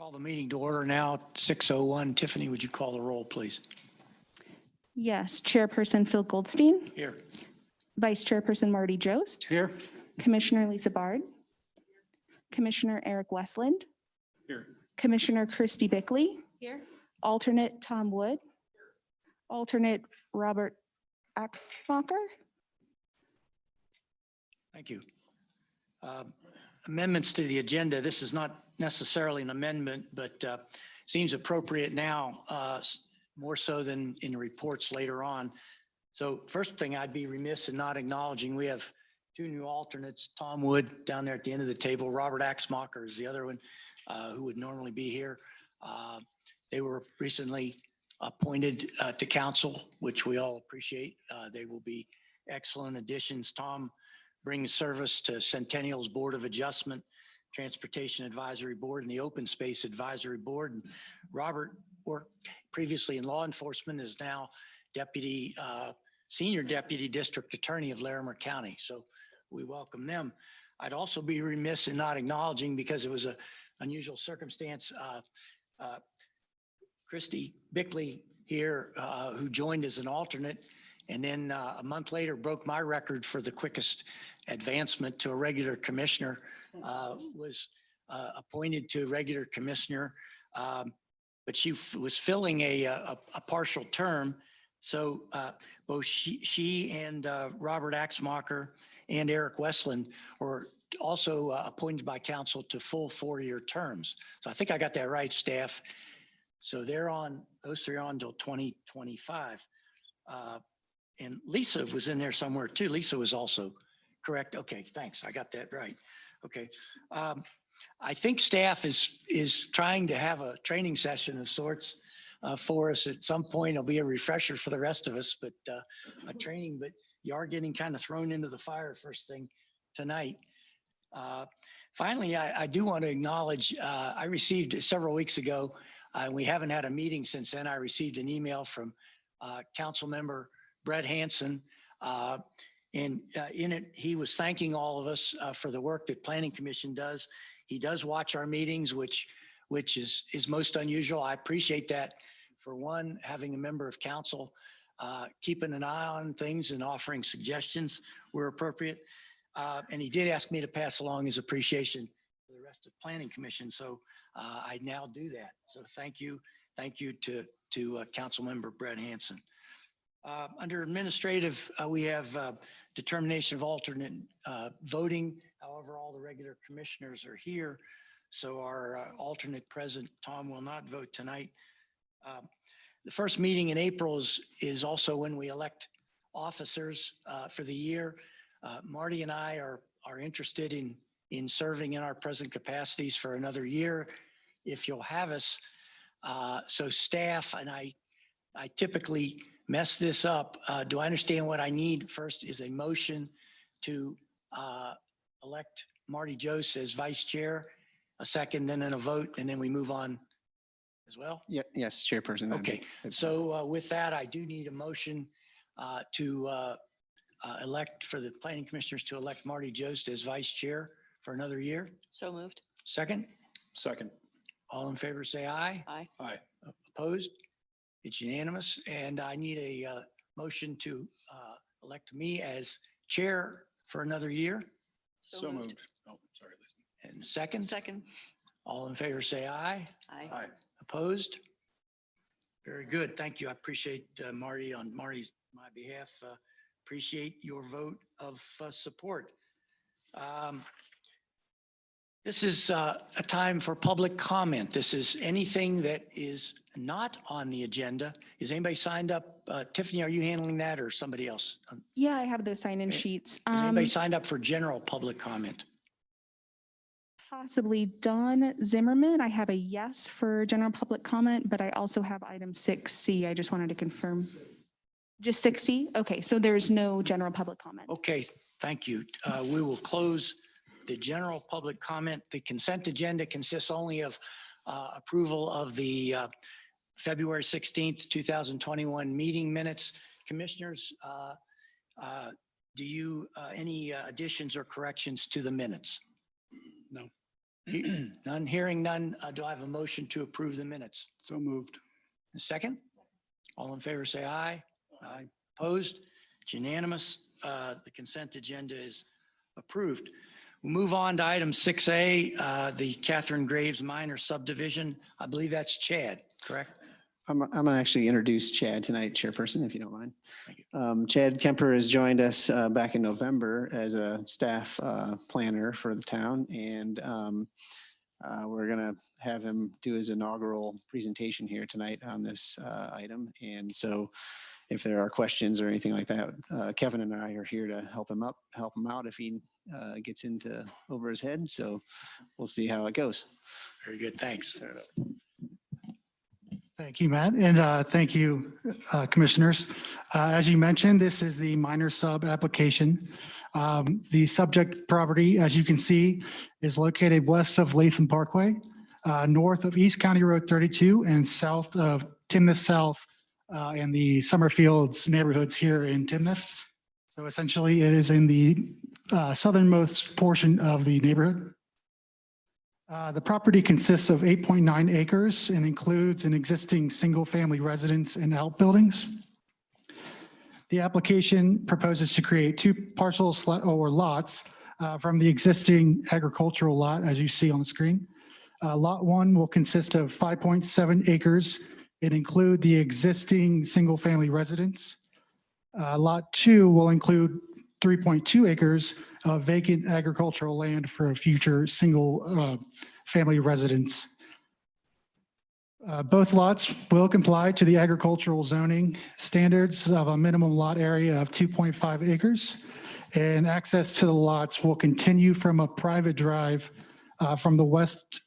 Call the meeting to order now, 6:01. Tiffany, would you call the roll, please? Yes, Chairperson Phil Goldstein, Here. Vice Chairperson Marty Jost, Here. Commissioner Lisa Bard, Commissioner Eric Westland, Here. Commissioner Christy Bickley, Here. Alternate Tom Wood, Alternate Robert Axbacher. Thank you. Amendments to the agenda. This is not necessarily an amendment, but seems appropriate now, more so than in the reports later on. So first thing, I'd be remiss in not acknowledging we have two new alternates, Tom Wood down there at the end of the table, Robert Axbacher is the other one who would normally be here. They were recently appointed to council, which we all appreciate. They will be excellent additions. Tom brings service to Centennial's Board of Adjustment, Transportation Advisory Board, and the Open Space Advisory Board. And Robert worked previously in law enforcement, is now Senior Deputy District Attorney of Larimer County. So we welcome them. I'd also be remiss in not acknowledging, because it was an unusual circumstance, Christy Bickley here, who joined as an alternate, and then a month later broke my record for the quickest advancement to a regular commissioner, was appointed to regular commissioner, but she was filling a partial term. So both she and Robert Axbacher and Eric Westland were also appointed by council to full 4-year terms. So I think I got that right, staff. So those three are on until 2025. And Lisa was in there somewhere too. Lisa was also correct. Okay, thanks. I got that right. Okay. I think staff is trying to have a training session of sorts for us at some point. It'll be a refresher for the rest of us, but a training, but you are getting kind of thrown into the fire first thing tonight. Finally, I do want to acknowledge, I received several weeks ago, we haven't had a meeting since then. I received an email from council member Brett Hansen, and in it, he was thanking all of us for the work that Planning Commission does. He does watch our meetings, which is most unusual. I appreciate that. For one, having a member of council keeping an eye on things and offering suggestions where appropriate. And he did ask me to pass along his appreciation for the rest of Planning Commission. So I now do that. So thank you to Council Member Brett Hansen. Under administrative, we have determination of alternate voting. However, all the regular commissioners are here. So our alternate president, Tom, will not vote tonight. The first meeting in April is also when we elect officers for the year. Marty and I are interested in serving in our present capacities for another year, if you'll have us. So staff, and I typically mess this up. Do I understand what I need? First is a motion to elect Marty Jost as vice chair, a second, and then a vote, and then we move on as well? Yeah, yes, Chairperson. Okay, so with that, I do need a motion to elect for the planning commissioners to elect Marty Jost as vice chair for another year. So moved. Second? Second. All in favor, say aye. Aye. Aye. Opposed? It's unanimous. And I need a motion to elect me as chair for another year. So moved. Oh, sorry, Lisa. And second? Second. All in favor, say aye. Aye. Aye. Opposed? Very good. Thank you. I appreciate Marty on my behalf. Appreciate your vote of support. This is a time for public comment. This is anything that is not on the agenda. Is anybody signed up? Tiffany, are you handling that or somebody else? Yeah, I have those sign-in sheets. Is anybody signed up for general public comment? Possibly Don Zimmerman. I have a yes for general public comment, but I also have item 6C. I just wanted to confirm. Just 6C? Okay, so there's no general public comment. Okay, thank you. We will close the general public comment. The consent agenda consists only of approval of the February 16th, 2021 meeting minutes. Commissioners, do you any additions or corrections to the minutes? No. None, hearing none. Do I have a motion to approve the minutes? So moved. A second? All in favor, say aye. Aye. Opposed? It's unanimous. The consent agenda is approved. We'll move on to item 6A, the Catherine Graves minor subdivision. I believe that's Chad, correct? I'm going to actually introduce Chad tonight, Chairperson, if you don't mind. Thank you. Chad Kemper has joined us back in November as a staff planner for the town. And we're going to have him do his inaugural presentation here tonight on this item. And so if there are questions or anything like that, Kevin and I are here to help him out if he gets into over his head. So we'll see how it goes. Very good, thanks. Thank you, Matt, and thank you, commissioners. As you mentioned, this is the minor sub application. The subject property, as you can see, is located west of Latham Parkway, north of East County Road 32, and south of Timnath South and the Summerfields neighborhoods here in Timnath. So essentially, it is in the southernmost portion of the neighborhood. The property consists of 8.9 acres and includes an existing single-family residence and outbuildings. The application proposes to create two parcels or lots from the existing agricultural lot, as you see on the screen. Lot 1 will consist of 5.7 acres and include the existing single-family residence. Lot 2 will include 3.2 acres of vacant agricultural land for a future single family residence. Both lots will comply to the agricultural zoning standards of a minimum lot area of 2.5 acres, and access to the lots will continue from a private drive from the west,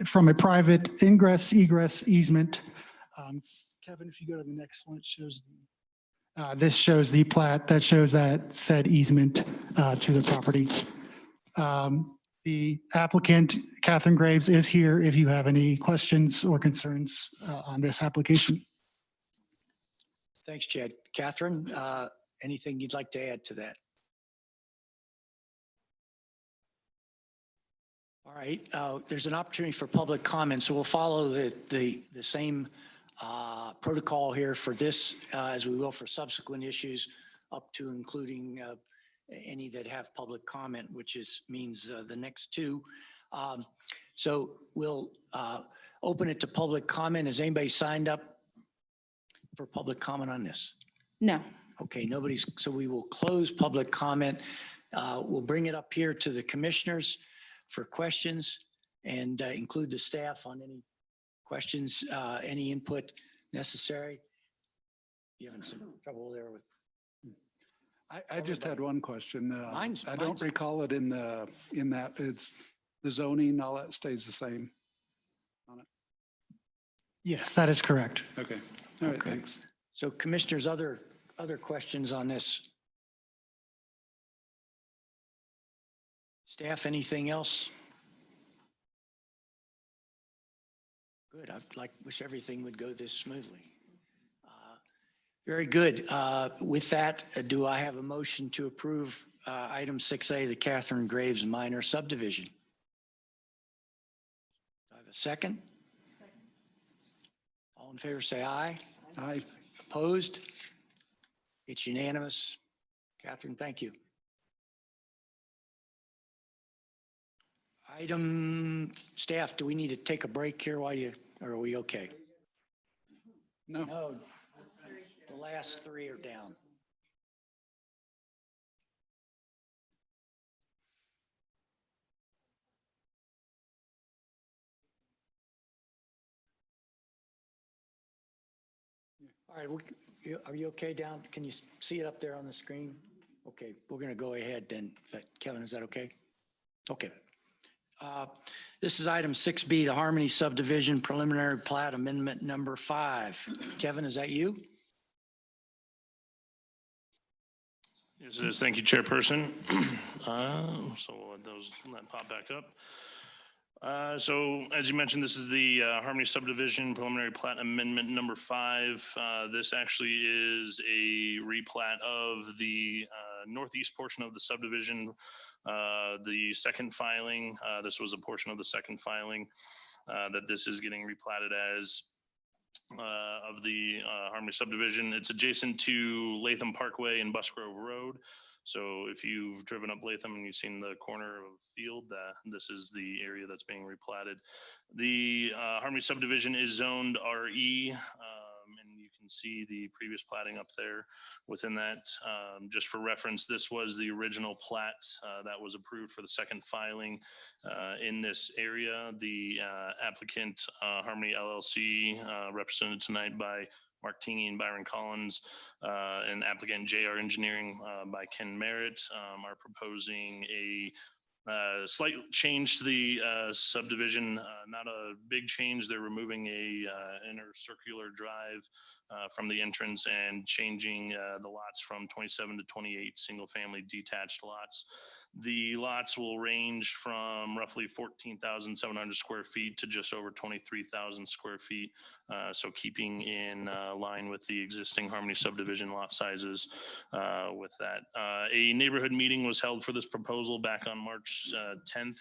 from a private ingress egress easement. Kevin, if you go to the next one, it shows this shows the plat that shows that said easement to the property. The applicant, Catherine Graves, is here if you have any questions or concerns on this application. Thanks, Chad. Catherine, anything you'd like to add to that? All right, there's an opportunity for public comment, so we'll follow the same protocol here for this as we will for subsequent issues, up to including any that have public comment, which means the next two. So we'll open it to public comment. Has anybody signed up for public comment on this? No. Okay, nobody's, so we will close public comment. We'll bring it up here to the commissioners for questions and include the staff on any questions, any input necessary. You having some trouble there with? I just had one question. Mine's- I don't recall it in that it's the zoning, all that stays the same on it. Yes, that is correct. Okay. All right. Okay. Thanks. So commissioners, other questions on this? Staff, anything else? Good. Wish everything would go this smoothly. Very good. With that, do I have a motion to approve item 6A, the Catherine Graves minor subdivision? Do I have a second? All in favor, say aye. Aye. Opposed? It's unanimous. Catherine, thank you. Item staff, do we need to take a break here while or are we okay? No. No, the last three are down. All right, are you okay down? Can you see it up there on the screen? Okay, we're going to go ahead then. Kevin, is that okay? Okay. This is item 6B, the Harmony Subdivision Preliminary Plat Amendment number 5. Kevin, is that you? Yes, it is. Thank you, Chairperson. So we'll let that pop back up. So as you mentioned, this is the Harmony Subdivision Preliminary Plat Amendment number 5. This actually is a replat of the northeast portion of the subdivision The second filing, this was a portion of the second filing that this is getting replatted as of the Harmony subdivision. It's adjacent to Latham Parkway and Busgrove Road. So if you've driven up Latham and you've seen the corner of field, this is the area that's being replatted. The Harmony subdivision is zoned RE, and you can see the previous platting up there within that. Just for reference, this was the original plat that was approved for the second filing in this area. The applicant, Harmony LLC, represented tonight by Mark Tingey and Byron Collins, and applicant JR Engineering by Ken Merritt, are proposing a slight change to the subdivision, not a big change. They're removing a inner circular drive from the entrance and changing the lots from 27 to 28 single-family detached lots. The lots will range from roughly 14,700 square feet to just over 23,000 square feet. So keeping in line with the existing Harmony subdivision lot sizes with that. A neighborhood meeting was held for this proposal back on March 10th.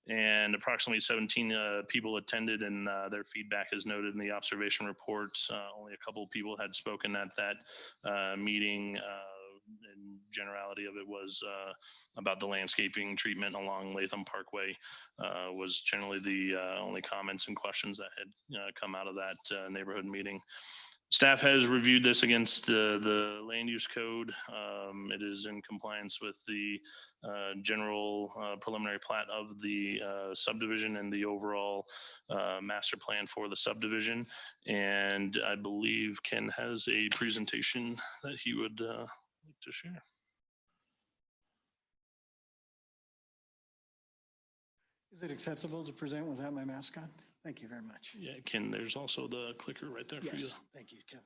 And approximately 17 people attended, and their feedback is noted in the observation reports. Only a couple of people had spoken at that meeting. And generality of it was about the landscaping treatment along Latham Parkway was generally the only comments and questions that had come out of that neighborhood meeting. Staff has reviewed this against the land use code. It is in compliance with the general preliminary plat of the subdivision and the overall master plan for the subdivision. And I believe Ken has a presentation that he would like to share. Is it acceptable to present without my mask on? Thank you very much. Yeah, Ken, there's also the clicker right there for you. Yes, thank you, Kevin.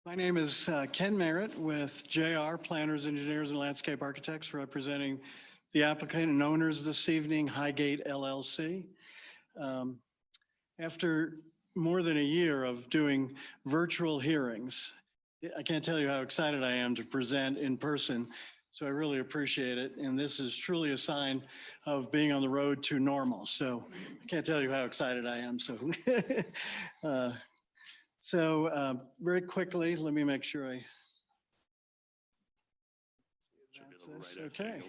My name is Ken Merritt with JR Planners, Engineers, and Landscape Architects, representing the applicant and owners this evening, Highgate LLC. After more than a year of doing virtual hearings, I can't tell you how excited I am to present in person. So I really appreciate it. And this is truly a sign of being on the road to normal. So I can't tell you how excited I am. So, very quickly, let me make sure I. That's this. Okay.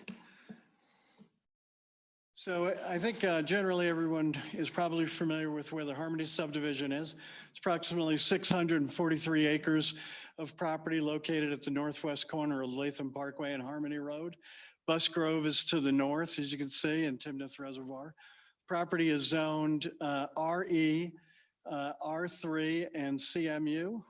So I think generally everyone is probably familiar with where the Harmony subdivision is. It's approximately 643 acres of property located at the northwest corner of Latham Parkway and Harmony Road. Busgrove is to the north, as you can see, in Timnath Reservoir. Property is zoned RE, R3, and CMU.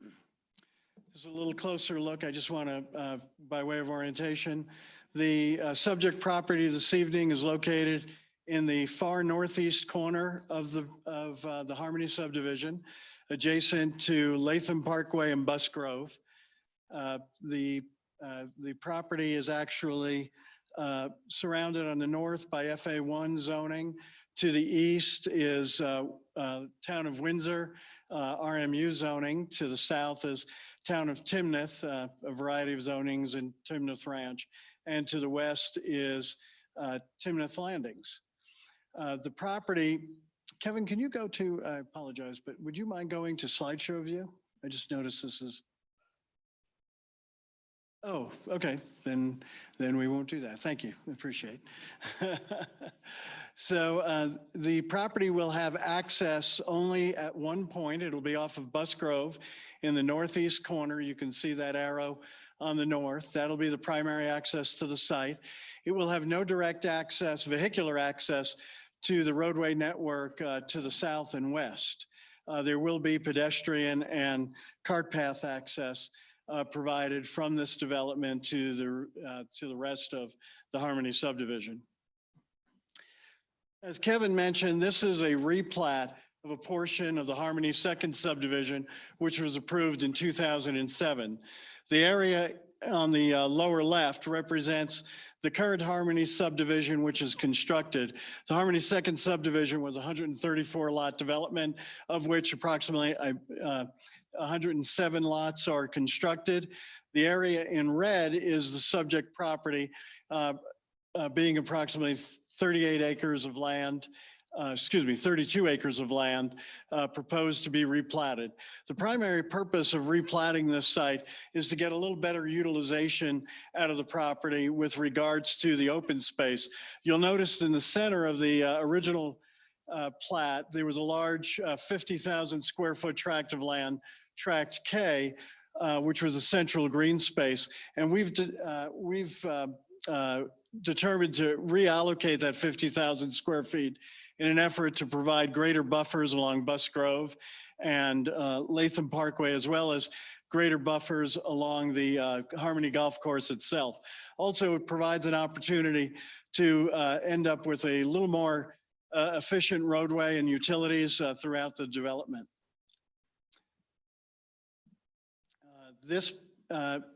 This is a little closer look. I just want to, by way of orientation, the subject property this evening is located in the far northeast corner of the Harmony subdivision, adjacent to Latham Parkway and Busgrove. The property is actually surrounded on the north by FA1 zoning. To the east is Town of Windsor, RMU zoning. To the south is Town of Timnath, a variety of zonings in Timnath Ranch. And to the west is Timnath Landings. The property, Kevin, can you go to, I apologize, but would you mind going to slideshow view? I just noticed this is. Oh, okay, then we won't do that. Thank you, appreciate. So the property will have access only at one point. It'll be off of Busgrove in the northeast corner. You can see that arrow on the north. That'll be the primary access to the site. It will have no direct access, vehicular access, to the roadway network to the south and west. There will be pedestrian and cart path access provided from this development to the rest of the Harmony subdivision. As Kevin mentioned, this is a replat of a portion of the Harmony second subdivision, which was approved in 2007. The area on the lower left represents the current Harmony subdivision, which is constructed. The Harmony second subdivision was 134 lot development, of which approximately 107 lots are constructed. The area in red is the subject property, being approximately 38 acres of land, 32 acres of land proposed to be replatted. The primary purpose of replatting this site is to get a little better utilization out of the property with regards to the open space. You'll notice in the center of the original plat, there was a large 50,000 square foot tract of land, tract K, which was a central green space. And we've determined to reallocate that 50,000 square feet in an effort to provide greater buffers along Bus Grove and Latham Parkway, as well as greater buffers along the Harmony Golf Course itself. Also, it provides an opportunity to end up with a little more efficient roadway and utilities throughout the development. This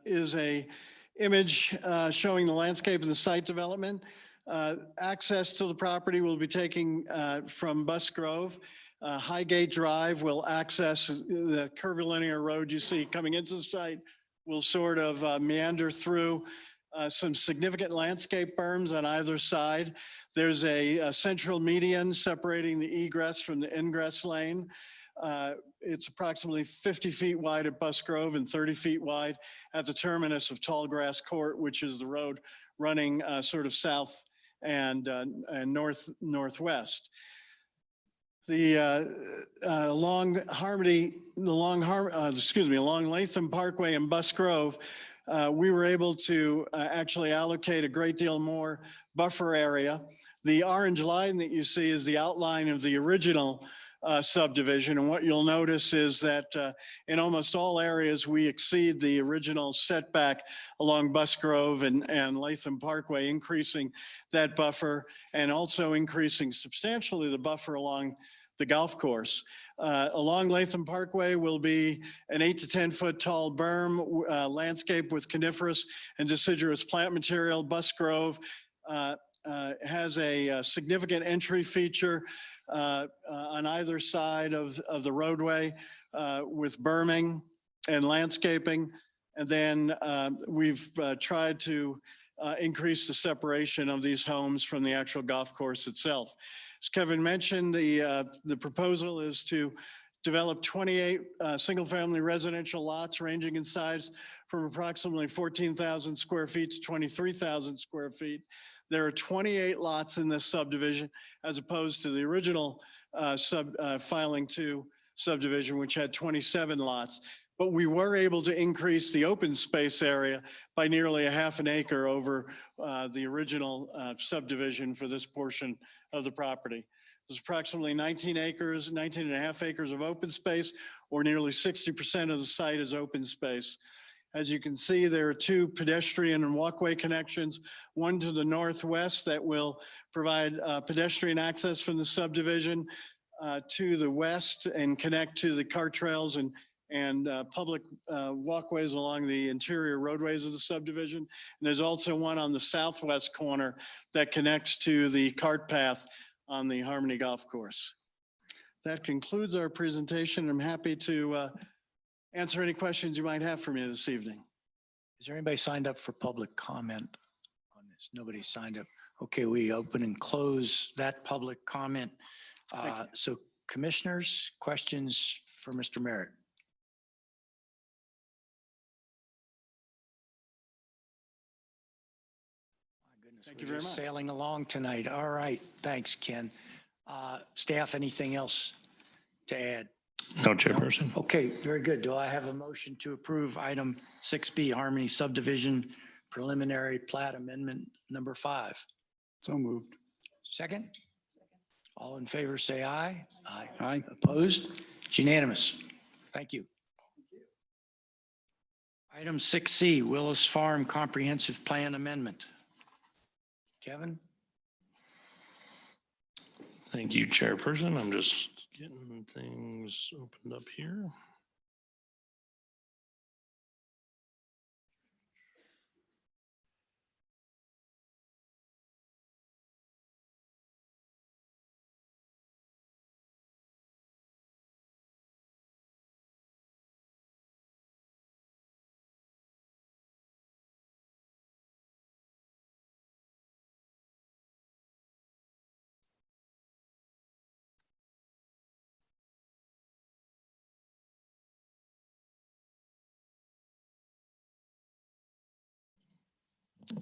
is a image showing the landscape of the site development. Access to the property will be taking from Bus Grove. Highgate Drive will access the curvilinear road you see coming into the site, will sort of meander through some significant landscape berms on either side. There's a central median separating the egress from the ingress lane. It's approximately 50 feet wide at Bus Grove and 30 feet wide at the terminus of Tallgrass Court, which is the road running sort of south and northwest. Along Latham Parkway and Bus Grove, we were able to actually allocate a great deal more buffer area. The orange line that you see is the outline of the original subdivision. And what you'll notice is that in almost all areas, we exceed the original setback along Bus Grove and Latham Parkway, increasing that buffer and also increasing substantially the buffer along the golf course. Along Latham Parkway will be an 8 to 10 foot tall berm, landscape with coniferous and deciduous plant material. Bus Grove has a significant entry feature on either side of the roadway with berming and landscaping. And then we've tried to increase the separation of these homes from the actual golf course itself. As Kevin mentioned, the proposal is to develop 28 single-family residential lots ranging in size from approximately 14,000 square feet to 23,000 square feet. There are 28 lots in this subdivision, as opposed to the original filing 2 subdivision, which had 27 lots. But we were able to increase the open space area by nearly a half an acre over the original subdivision for this portion of the property. There's approximately 19 and a half acres of open space, or nearly 60% of the site is open space. As you can see, there are 2 pedestrian and walkway connections, one to the northwest that will provide pedestrian access from the subdivision to the west and connect to the cart trails and public walkways along the interior roadways of the subdivision. And there's also one on the southwest corner that connects to the cart path on the Harmony Golf Course. That concludes our presentation. I'm happy to answer any questions you might have for me this evening. Is there anybody signed up for public comment on this? Nobody signed up. Okay, we open and close that public comment. So commissioners, questions for Mr. Merritt? My goodness, Thank we're you very just much. sailing along tonight. All right, thanks, Ken. Staff, anything else to add? No, Chairperson. Okay, very good. Do I have a motion to approve item 6B, Harmony Subdivision Preliminary Plat Amendment number 5? So moved. Second? All in favor, say aye. Aye. Aye. Opposed? It's unanimous. Thank you. Item 6C, Willis Farm Comprehensive Plan Amendment. Kevin? Thank you, Chairperson. I'm just getting things opened up here.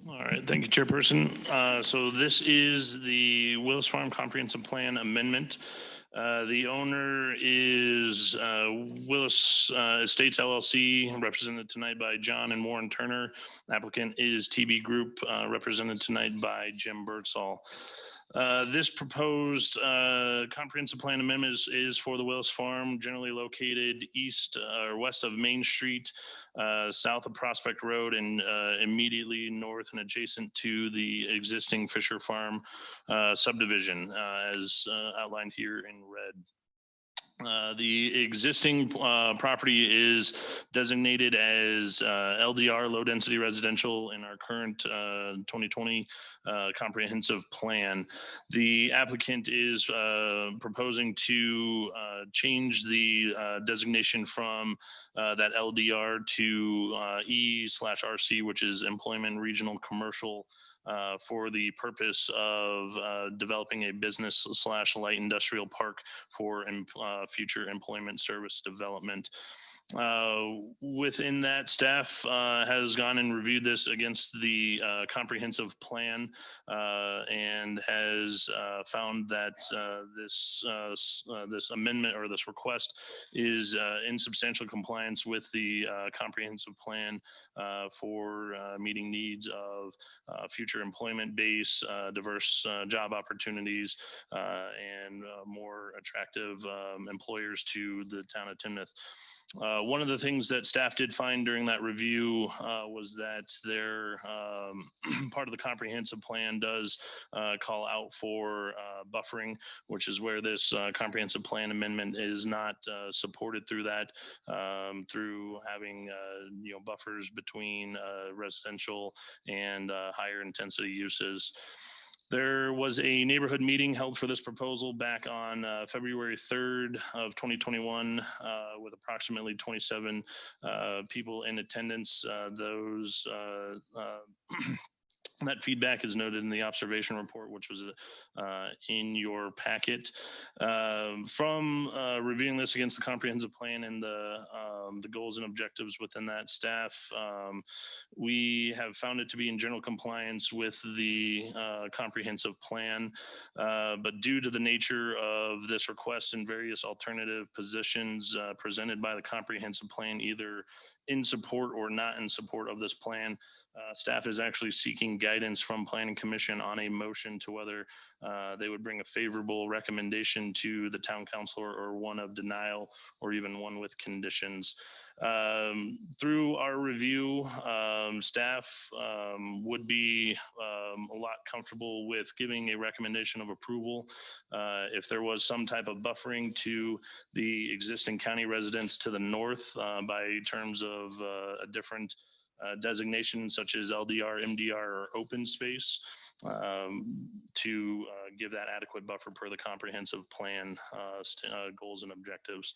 All right, thank you, Chairperson. So this is the Willis Farm Comprehensive Plan Amendment. The owner is Willis Estates LLC, represented tonight by John and Warren Turner. Applicant is TB Group, represented tonight by Jim Birdsall. This proposed comprehensive plan amendment is for the Willis Farm, generally located east or west of Main Street, south of Prospect Road, and immediately north and adjacent to the existing Fisher Farm subdivision, as outlined here in red. The existing property is designated as LDR, low density residential, in our current 2020 comprehensive plan. The applicant is proposing to change the designation from that LDR to E/RC, which is Employment Regional Commercial, for the purpose of developing a business/light industrial park for future employment service development. Within that, staff has gone and reviewed this against the comprehensive plan and has found that this amendment or this request is in substantial compliance with the comprehensive plan for meeting needs of future employment base, diverse job opportunities, and more attractive employers to the town of Timnath. One of the things that staff did find during that review was that their part of the comprehensive plan does call out for buffering, which is where this comprehensive plan amendment is not supported through that, through having buffers between residential and higher intensity uses. There was a neighborhood meeting held for this proposal back on February 3rd of 2021 with approximately 27 people in attendance. That feedback is noted in the observation report, which was in your packet. From reviewing this against the comprehensive plan and the goals and objectives within that, staff, we have found it to be in general compliance with the comprehensive plan. But due to the nature of this request and various alternative positions presented by the comprehensive plan, either in support or not in support of this plan, staff is actually seeking guidance from Planning Commission on a motion to whether they would bring a favorable recommendation to the town council or one of denial or even one with conditions. Through our review, staff would be a lot comfortable with giving a recommendation of approval if there was some type of buffering to the existing county residents to the north by terms of a different designation such as LDR, MDR, or open space to give that adequate buffer per the comprehensive plan goals and objectives.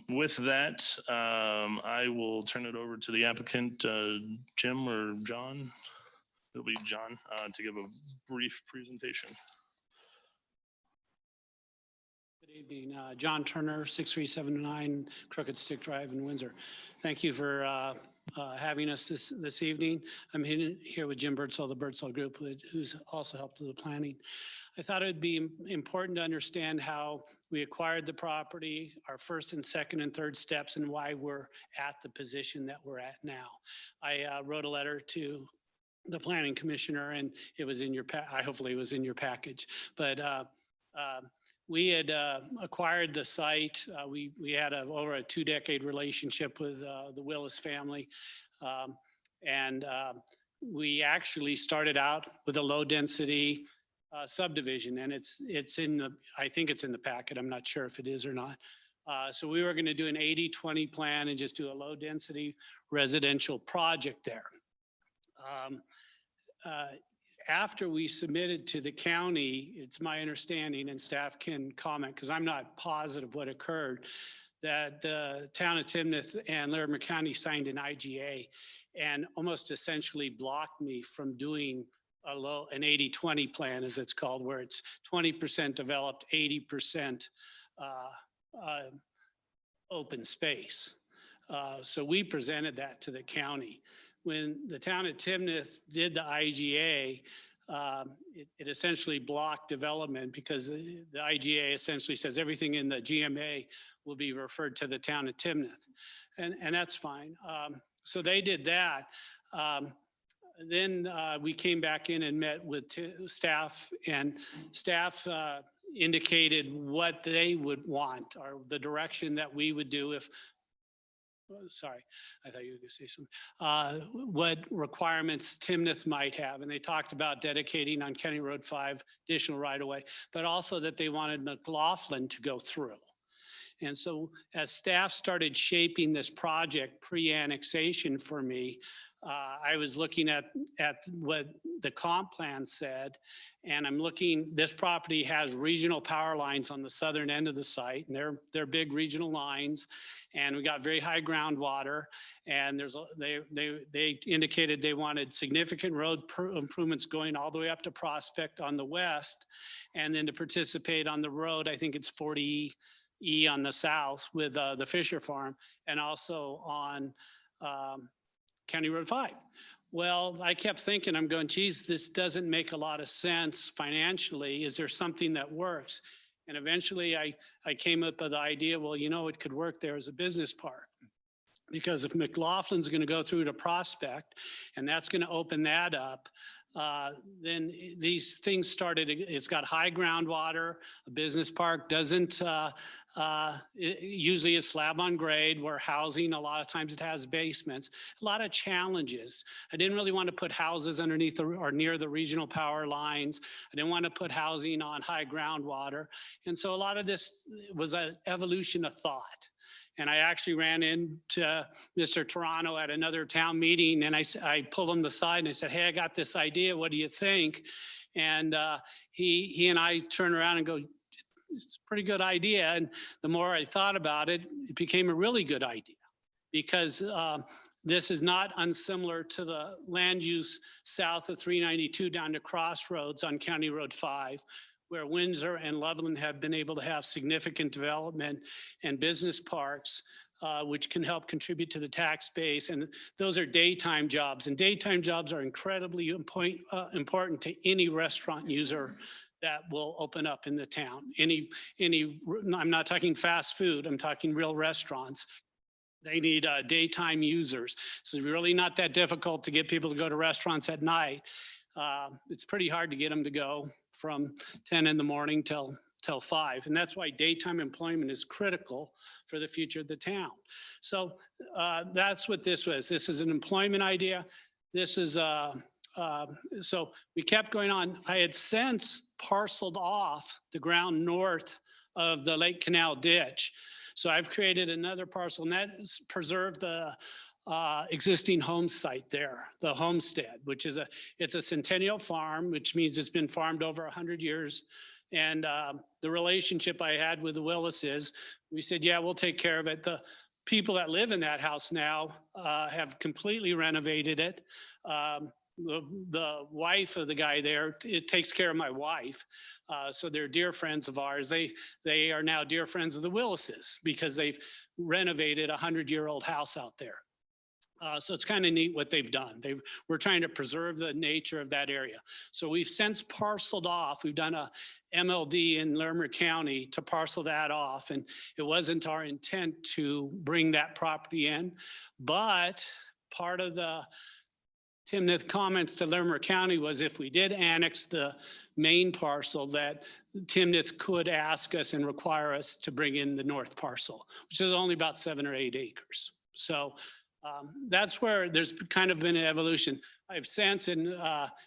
With that, I will turn it over to the applicant, Jim or John. It'll be John to give a brief presentation. Good evening, John Turner, 6379 Crooked Stick Drive in Windsor. Thank you for having us this evening. I'm here with Jim Birdsall, the Birdsall Group, who's also helped with the planning. I thought it'd be important to understand how we acquired the property, our first and second and third steps, and why we're at the position that we're at now. I wrote a letter to the planning commissioner, and it was in your hopefully it was in your package. But we had acquired the site. We had over a 2-decade relationship with the Willis family. And we actually started out with a low density subdivision, and it's in the, I think it's in the packet. I'm not sure if it is or not. So we were going to do an 80-20 plan and just do a low density residential project there. After we submitted to the county, it's my understanding, and staff can comment because I'm not positive what occurred, that the town of Timnath and Larimer County signed an IGA and almost essentially blocked me from doing an 80-20 plan, as it's called, where it's 20% developed, 80% open space. So we presented that to the county. when the town of Timnath did the IGA, it essentially blocked development because the IGA essentially says everything in the GMA will be referred to the town of Timnath. And that's fine. So they did that. Then we came back in and met with staff, and staff indicated what they would want, or the direction that we would do if, sorry, I thought you were going to say something. What requirements Timnath might have. And they talked about dedicating on County Road 5 additional right-of-way, but also that they wanted McLaughlin to go through. And so as staff started shaping this project pre-annexation for me, I was looking at what the comp plan said, and I'm looking, this property has regional power lines on the southern end of the site, and they're big regional lines, and we got very high groundwater, and they indicated they wanted significant road improvements going all the way up to Prospect on the west, and then to participate on the road, I think it's 40E on the south with the Fisher Farm, and also on County Road 5. Well, I kept thinking, I'm going, geez, this doesn't make a lot of sense financially. Is there something that works? And eventually I came up with the idea, well, you know, it could work there as a business park. Because if McLaughlin's going to go through to Prospect, and that's going to open that up, then these things started, it's got high groundwater, a business park doesn't, usually it's slab on grade, where housing, a lot of times it has basements, a lot of challenges. I didn't really want to put houses underneath or near the regional power lines. I didn't want to put housing on high groundwater. And so a lot of this was an evolution of thought. And I actually ran into Mr. Toronto at another town meeting, and I pulled him aside and I said, hey, I got this idea. What do you think? And he and I turned around and go, it's a pretty good idea. And the more I thought about it, it became a really good idea, because this is not unsimilar to the land use south of 392 down to Crossroads on County Road 5. Where Windsor and Loveland have been able to have significant development and business parks, which can help contribute to the tax base. And those are daytime jobs, and daytime jobs are incredibly important to any restaurant user that will open up in the town. I'm not talking fast food, I'm talking real restaurants. They need daytime users. So it's really not that difficult to get people to go to restaurants at night. It's pretty hard to get them to go from 10 in the morning till 5. And that's why daytime employment is critical for the future of the town. So that's what this was. This is an employment idea. This is, so we kept going on. I had since parceled off the ground north of the Lake Canal ditch. So I've created another parcel, and that's preserved the existing home site there, the homestead, which is it's a centennial farm, which means it's been farmed over 100 years. And the relationship I had with the Willises, we said, yeah, we'll take care of it. The people that live in that house now have completely renovated it. The wife of the guy there, it takes care of my wife. So they're dear friends of ours. They are now dear friends of the Willises because they've renovated a 100-year-old house out there. So it's kind of neat what they've done. We're trying to preserve the nature of that area. So we've since parceled off. We've done a MLD in Larimer County to parcel that off. And it wasn't our intent to bring that property in. But part of the Timnath comments to Larimer County was if we did annex the main parcel, that Timnath could ask us and require us to bring in the north parcel, which is only about 7 or 8 acres. So that's where there's kind of been an evolution. I've since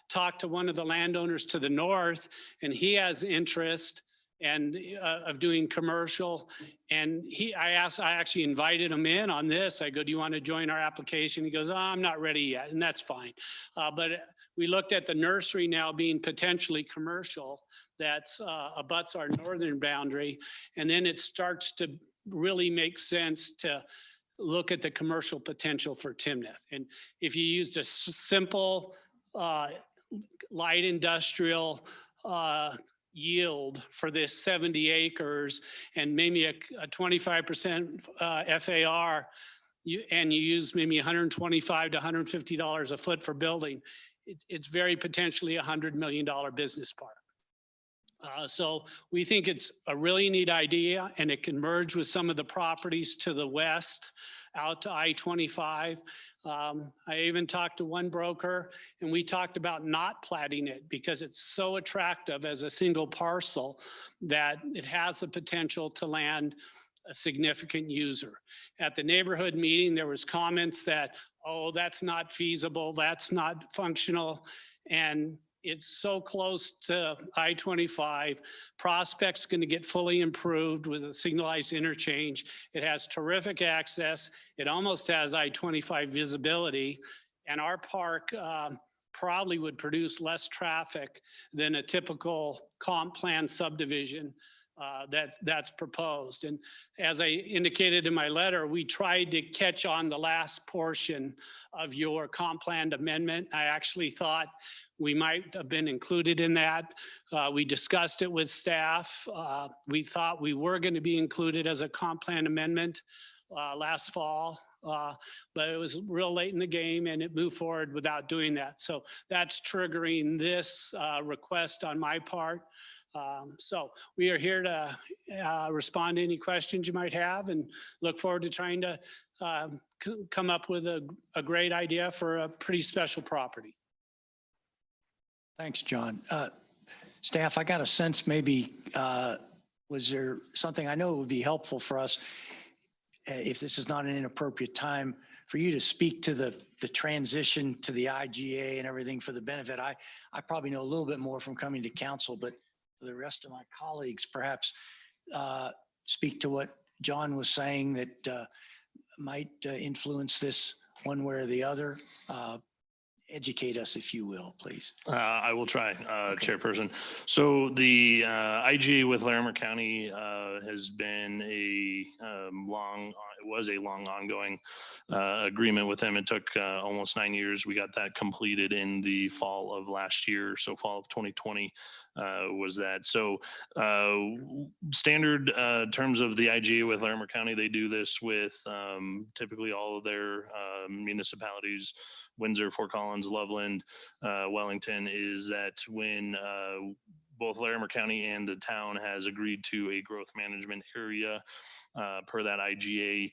talked to one of the landowners to the north, and he has interest and of doing commercial. And I actually invited him in on this. I go, do you want to join our application? He goes, oh, I'm not ready yet, and that's fine. But we looked at the nursery now being potentially commercial. That's abuts our northern boundary, and then it starts to really make sense to look at the commercial potential for Timnath. And if you used a simple light industrial yield for this 70 acres and maybe a 25% FAR, and you use maybe $125 to $150 a foot for building, it's very potentially $100 million business park. So we think it's a really neat idea, and it can merge with some of the properties to the west out to I-25. I even talked to one broker, and we talked about not platting it because it's so attractive as a single parcel that it has the potential to land a significant user. At the neighborhood meeting, there was comments that, oh, that's not feasible, that's not functional. And it's so close to I-25. Prospect's going to get fully improved with a signalized interchange. It has terrific access. It almost has I-25 visibility. And our park probably would produce less traffic than a typical comp plan subdivision that's proposed. And as I indicated in my letter, we tried to catch on the last portion of your comp plan amendment. I actually thought we might have been included in that. We discussed it with staff. We thought we were going to be included as a comp plan amendment last fall, but it was real late in the game and it moved forward without doing that. So that's triggering this request on my part. So we are here to respond to any questions you might have and look forward to trying to come up with a great idea for a pretty special property. Thanks, John. Staff, I got a sense maybe, was there something, I know it would be helpful for us if this is not an inappropriate time for you to speak to the transition to the IGA and everything for the benefit. I probably know a little bit more from coming to council, but for the rest of my colleagues, perhaps speak to what John was saying that might influence this one way or the other. Educate us, if you will, please. I will try, Chairperson. So the IGA with Larimer County has been it was a long ongoing agreement with them. It took almost 9 years. We got that completed in the fall of last year. So fall of 2020 was that. So standard terms of the IGA with Larimer County, they do this with typically all of their municipalities, Windsor, Fort Collins, Loveland, Wellington, is that when both Larimer County and the town has agreed to a growth management area per that IGA,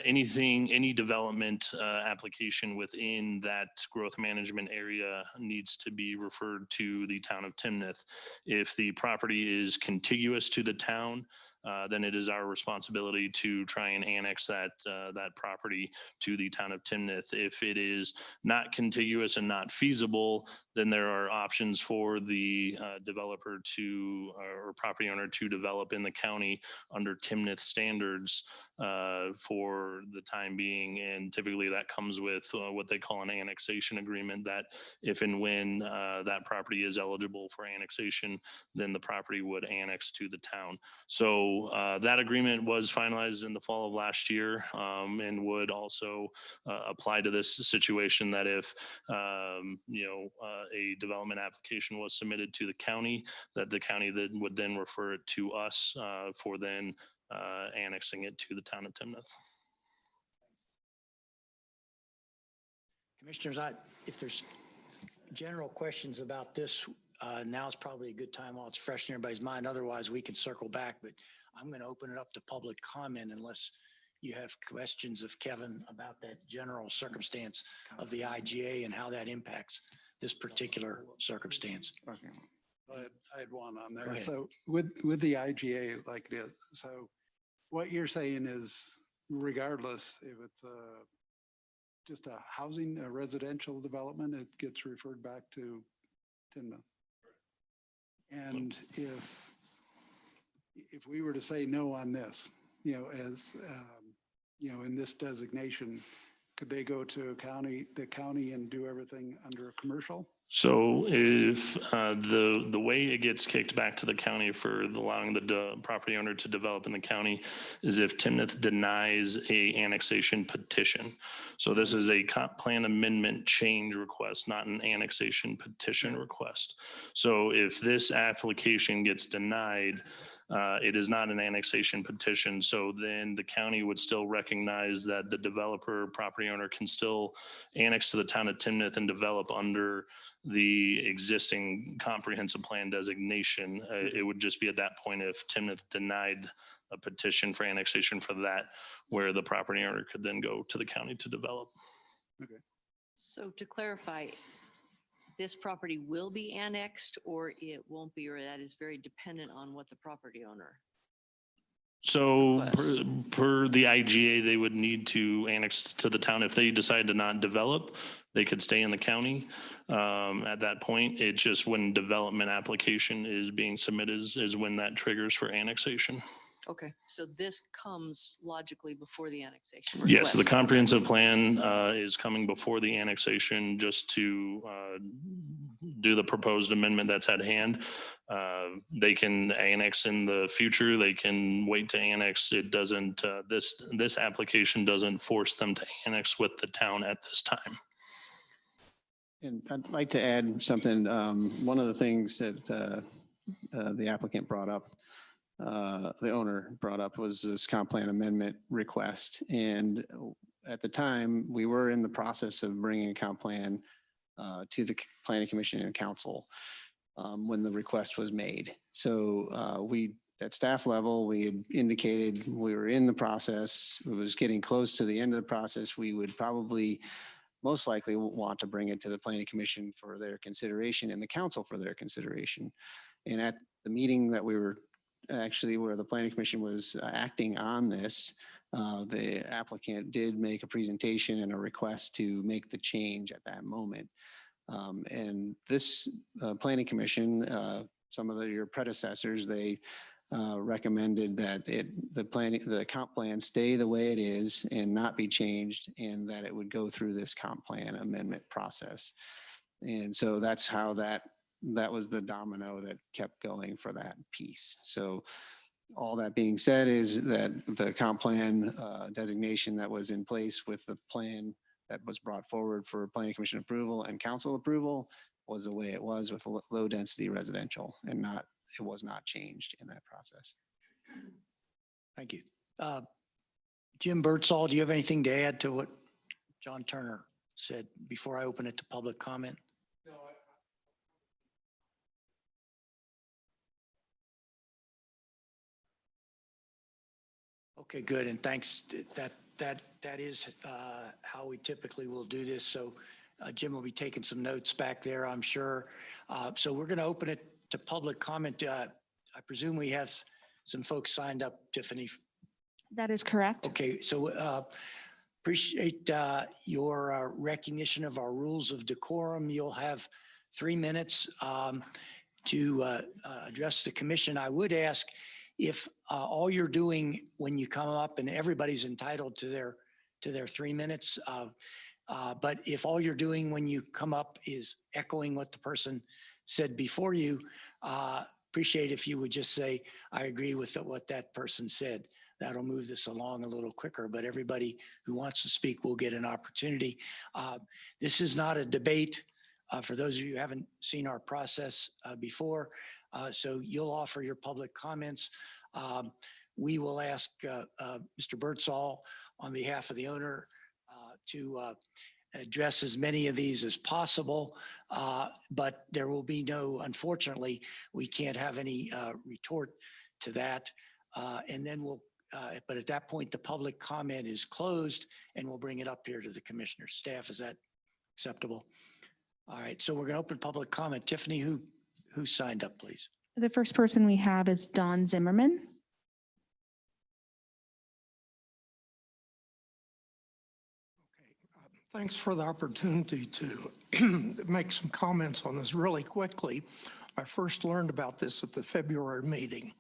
any development application within that growth management area needs to be referred to the town of Timnath. If the property is contiguous to the town, then it is our responsibility to try and annex that property to the town of Timnath. If it is not contiguous and not feasible, then there are options for the developer or property owner to develop in the county under Timnath standards for the time being. And typically that comes with what they call an annexation agreement, that if and when that property is eligible for annexation, then the property would annex to the town. So that agreement was finalized in the fall of last year and would also apply to this situation, that if a development application was submitted to the county, that the county would then refer it to us for then annexing it to the town of Timnath. Commissioners, if there's general questions about this, now is probably a good time while it's fresh in everybody's mind. Otherwise, we can circle back, but I'm going to open it up to public comment unless you have questions of Kevin about that general circumstance of the IGA and how that impacts this particular circumstance. I had one on Go there. ahead. So with the IGA like this, so what you're saying is regardless if it's just a residential development, it gets referred back to Timnath. And if we were to say no on this, as in this designation, could they go to the county and do everything under a commercial? So if the way it gets kicked back to the county for allowing the property owner to develop in the county is if Timnath denies a annexation petition. So this is a comp plan amendment change request, not an annexation petition request. So if this application gets denied, It is not an annexation petition. So then the county would still recognize that the developer, property owner can still annex to the town of Timnath and develop under the existing comprehensive plan designation. It would just be at that point if Timnath denied a petition for annexation for that, where the property owner could then go to the county to develop. So to clarify, this property will be annexed or it won't be, or that is very dependent on what the property owner. So Request. per the IGA, they would need to annex to the town. If they decide to not develop, they could stay in the county. At that point, it just when development application is being submitted is when that triggers for annexation. Okay, so this comes logically before the annexation. Yes, the request. comprehensive plan is coming before the annexation just to do the proposed amendment that's at hand. They can annex in the future. They can wait to annex. It doesn't, this application doesn't force them to annex with the town at this time. And I'd like to add something. One of the things that the applicant brought up, the owner brought up, was this comp plan amendment request. And at the time, we were in the process of bringing a comp plan to the planning commission and council when the request was made. So we, at staff level, we had indicated we were in the process. It was getting close to the end of the process. We would probably most likely want to bring it to the planning commission for their consideration and the council for their consideration. And at the meeting that we were actually where the planning commission was acting on this, the applicant did make a presentation and a request to make the change at that moment. And this planning commission, some of your predecessors, they recommended that the comp plan stay the way it is and not be changed, and that it would go through this comp plan amendment process. And so that's how that was the domino that kept going for that piece. So all that being said is that the comp plan designation that was in place with the plan that was brought forward for planning commission approval and council approval was the way it was with low density residential, and it was not changed in that process. Thank you. Jim Birdsall, do you have anything to add to what John Turner said before I open it to public comment? No, Okay, good. And thanks. That is how we typically will do this. So Jim will be taking some notes back there, I'm sure. So we're going to open it to public comment. I presume we have some folks signed up, Tiffany. That is correct. Okay, so appreciate your recognition of our rules of decorum. You'll have 3 minutes to address the commission. I would ask if all you're doing when you come up, and everybody's entitled to their 3 minutes, but if all you're doing when you come up is echoing what the person said before you, appreciate if you would just say, I agree with what that person said. That'll move this along a little quicker, but everybody who wants to speak will get an opportunity. This is not a debate. For those of you who haven't seen our process before, so you'll offer your public comments. We will ask Mr. Birdsall on behalf of the owner to address as many of these as possible, but there will be no, unfortunately, we can't have any retort to that. And then but at that point, the public comment is closed and we'll bring it up here to the commissioner. Staff, is that acceptable? All right, so we're going to open public comment. Tiffany, who signed up, please? The first person we have is Don Zimmerman. Thanks for the opportunity to make some comments on this really quickly. I first learned about this at the February meeting.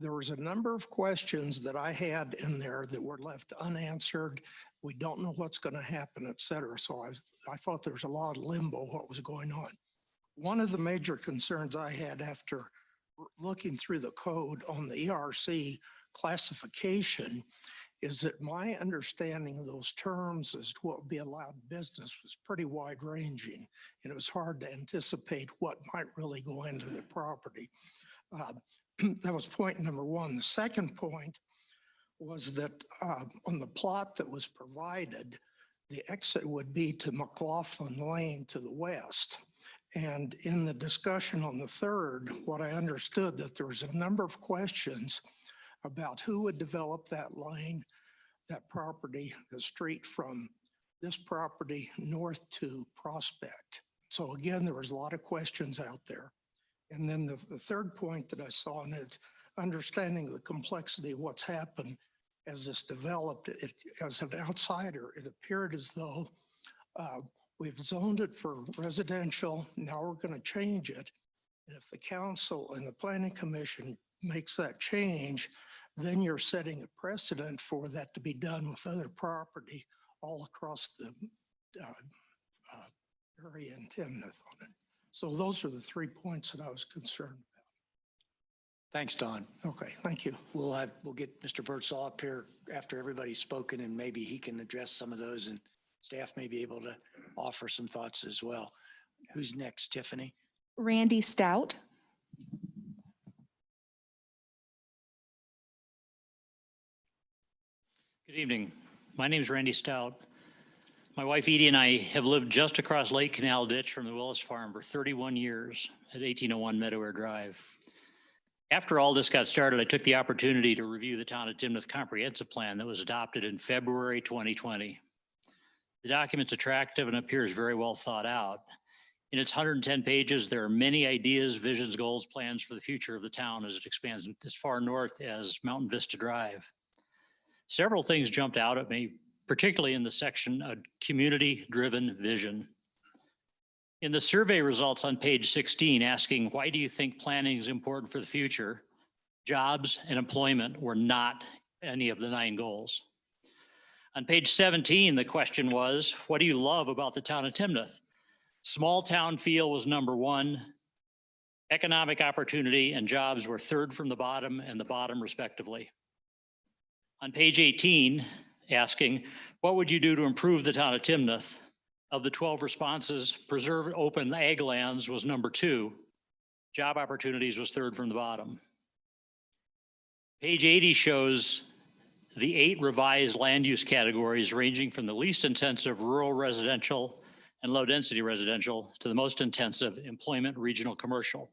There was a number of questions that I had in there that were left unanswered. We don't know what's going to happen, et cetera. So I thought there was a lot of limbo what was going on. One of the major concerns I had after looking through the code on the ERC classification is that my understanding of those terms as to what would be allowed business was pretty wide ranging, and it was hard to anticipate what might really go into the property. That was point number one. The second point was that on the plot that was provided, the exit would be to McLaughlin Lane to the west. And in the discussion on the third, what I understood that there was a number of questions about who would develop that lane, that property, the street from this property north to Prospect. So again, there was a lot of questions out there. And then the third point that I saw in it, understanding the complexity of what's happened as this developed, as an outsider, it appeared as though we've zoned it for residential. Now we're going to change it. And if the council and the planning commission makes that change, then you're setting a precedent for that to be done with other property all across the area in Timnath on it. So those are the 3 points that I was concerned about. Thanks, Don. Okay, thank you. We'll get Mr. Birdsall up here after everybody's spoken, and maybe he can address some of those, and staff may be able to offer some thoughts as well. Who's next, Tiffany? Randy Stout. Good evening. My name is Randy Stout. My wife Edie and I have lived just across Lake Canal Ditch from the Willis farm for 31 years at 1801 Meadowair Drive. After all this got started, I took the opportunity to review the Town of Timnath Comprehensive Plan that was adopted in February 2020. The document's attractive and appears very well thought out. In its 110 pages, there are many ideas, visions, goals, plans for the future of the town as it expands as far north as Mountain Vista Drive. Several things jumped out at me, particularly in the section community-driven vision. In the survey results on page 16 asking, why do you think planning is important for the future? Jobs and employment were not any of the 9 goals. On page 17, the question was, what do you love about the town of Timnath? Small town feel was number 1. Economic opportunity and jobs were third from the bottom and the bottom respectively. On page 18, asking, what would you do to improve the town of Timnath? Of the 12 responses, preserve open ag lands was number 2. Job opportunities was third from the bottom. Page 80 shows the 8 revised land use categories ranging from the least intensive rural residential and low density residential to the most intensive employment regional commercial.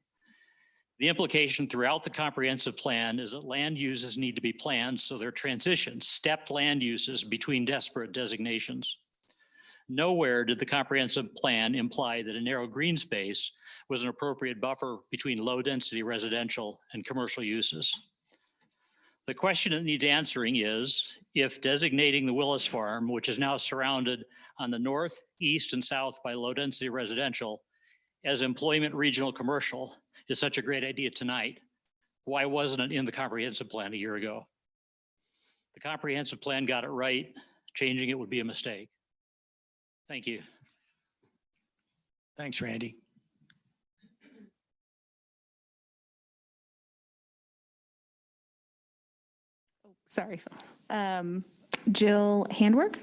The implication throughout the comprehensive plan is that land uses need to be planned so they're transitions, stepped land uses between disparate designations. Nowhere did the comprehensive plan imply that a narrow green space was an appropriate buffer between low density residential and commercial uses. The question that needs answering is, if designating the Willis farm, which is now surrounded on the north, east, and south by low density residential, as employment regional commercial is such a great idea tonight, why wasn't it in the comprehensive plan a year ago? The comprehensive plan got it right. Changing it would be a mistake. Thank you. Thanks, Randy. Sorry. Jill Handwerk.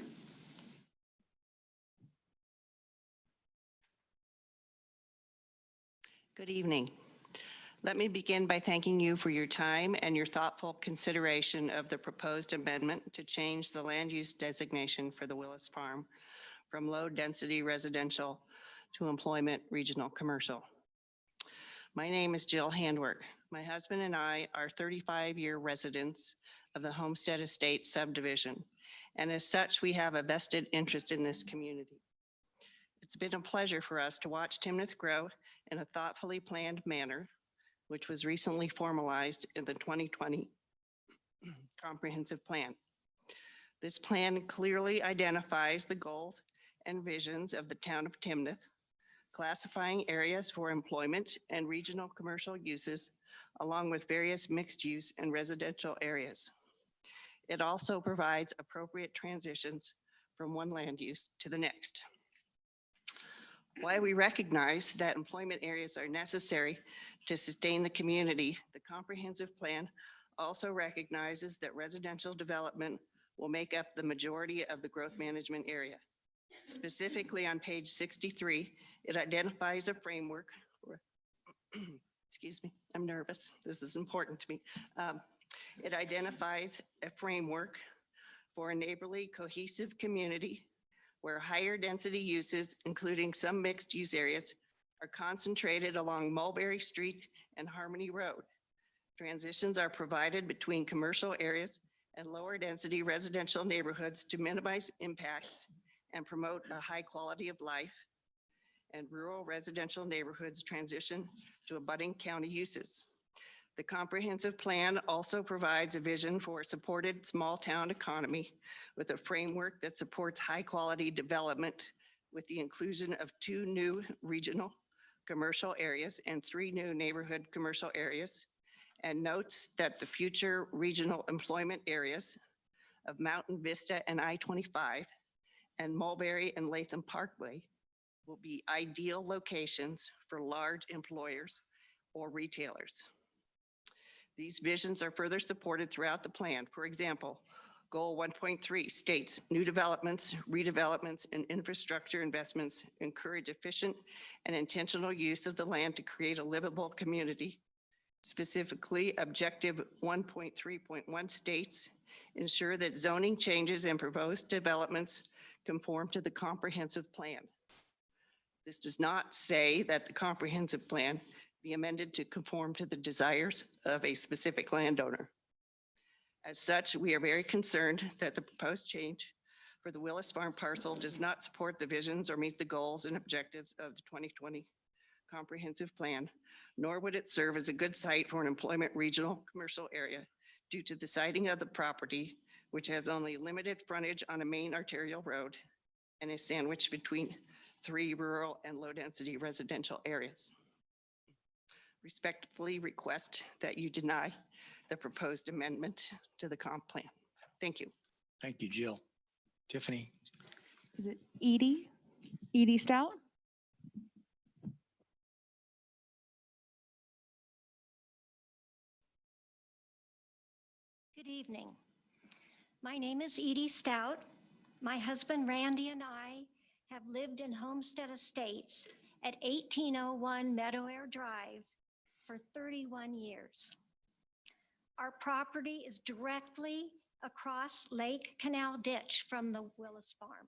Good evening. Let me begin by thanking you for your time and your thoughtful consideration of the proposed amendment to change the land use designation for the Willis Farm from low density residential to employment regional commercial. My name is Jill Handwerk. My husband and I are 35-year residents of the Homestead Estate subdivision, and as such, we have a vested interest in this community. It's been a pleasure for us to watch Timnath grow in a thoughtfully planned manner, which was recently formalized in the 2020 comprehensive plan. This plan clearly identifies the goals and visions of the town of Timnath, classifying areas for employment and regional commercial uses, along with various mixed use and residential areas. It also provides appropriate transitions from one land use to the next. While we recognize that employment areas are necessary to sustain the community, the comprehensive plan also recognizes that residential development will make up the majority of the growth management area. Specifically on page 63, it identifies a framework excuse me, I'm nervous. This is important to me. It identifies a framework for a neighborly cohesive community where higher density uses, including some mixed use areas, are concentrated along Mulberry Street and Harmony Road. Transitions are provided between commercial areas and lower density residential neighborhoods to minimize impacts and promote a high quality of life. And rural residential neighborhoods transition to abutting county uses. The comprehensive plan also provides a vision for a supported small town economy with a framework that supports high quality development with the inclusion of 2 new regional commercial areas and 3 new neighborhood commercial areas, and notes that the future regional employment areas of Mountain Vista and I-25 and Mulberry and Latham Parkway will be ideal locations for large employers or retailers. These visions are further supported throughout the plan. For example, Goal 1.3 states new developments, redevelopments, and infrastructure investments encourage efficient and intentional use of the land to create a livable community. Specifically, Objective 1.3.1 states ensure that zoning changes and proposed developments conform to the comprehensive plan. This does not say that the comprehensive plan be amended to conform to the desires of a specific landowner. As such, we are very concerned that the proposed change for the Willis Farm parcel does not support the visions or meet the goals and objectives of the 2020 comprehensive plan, nor would it serve as a good site for an employment regional commercial area due to the siting of the property, which has only limited frontage on a main arterial road and is sandwiched between 3 rural and low-density residential areas. Respectfully request that you deny the proposed amendment to the comp plan. Thank you. Thank you, Jill. Tiffany? Is it Edie? Edie Stout? Good evening. My name is Edie Stout. My husband Randy and I have lived in Homestead Estates at 1801 Meadowair Drive for 31 years. Our property is directly across Lake Canal Ditch from the Willis Farm.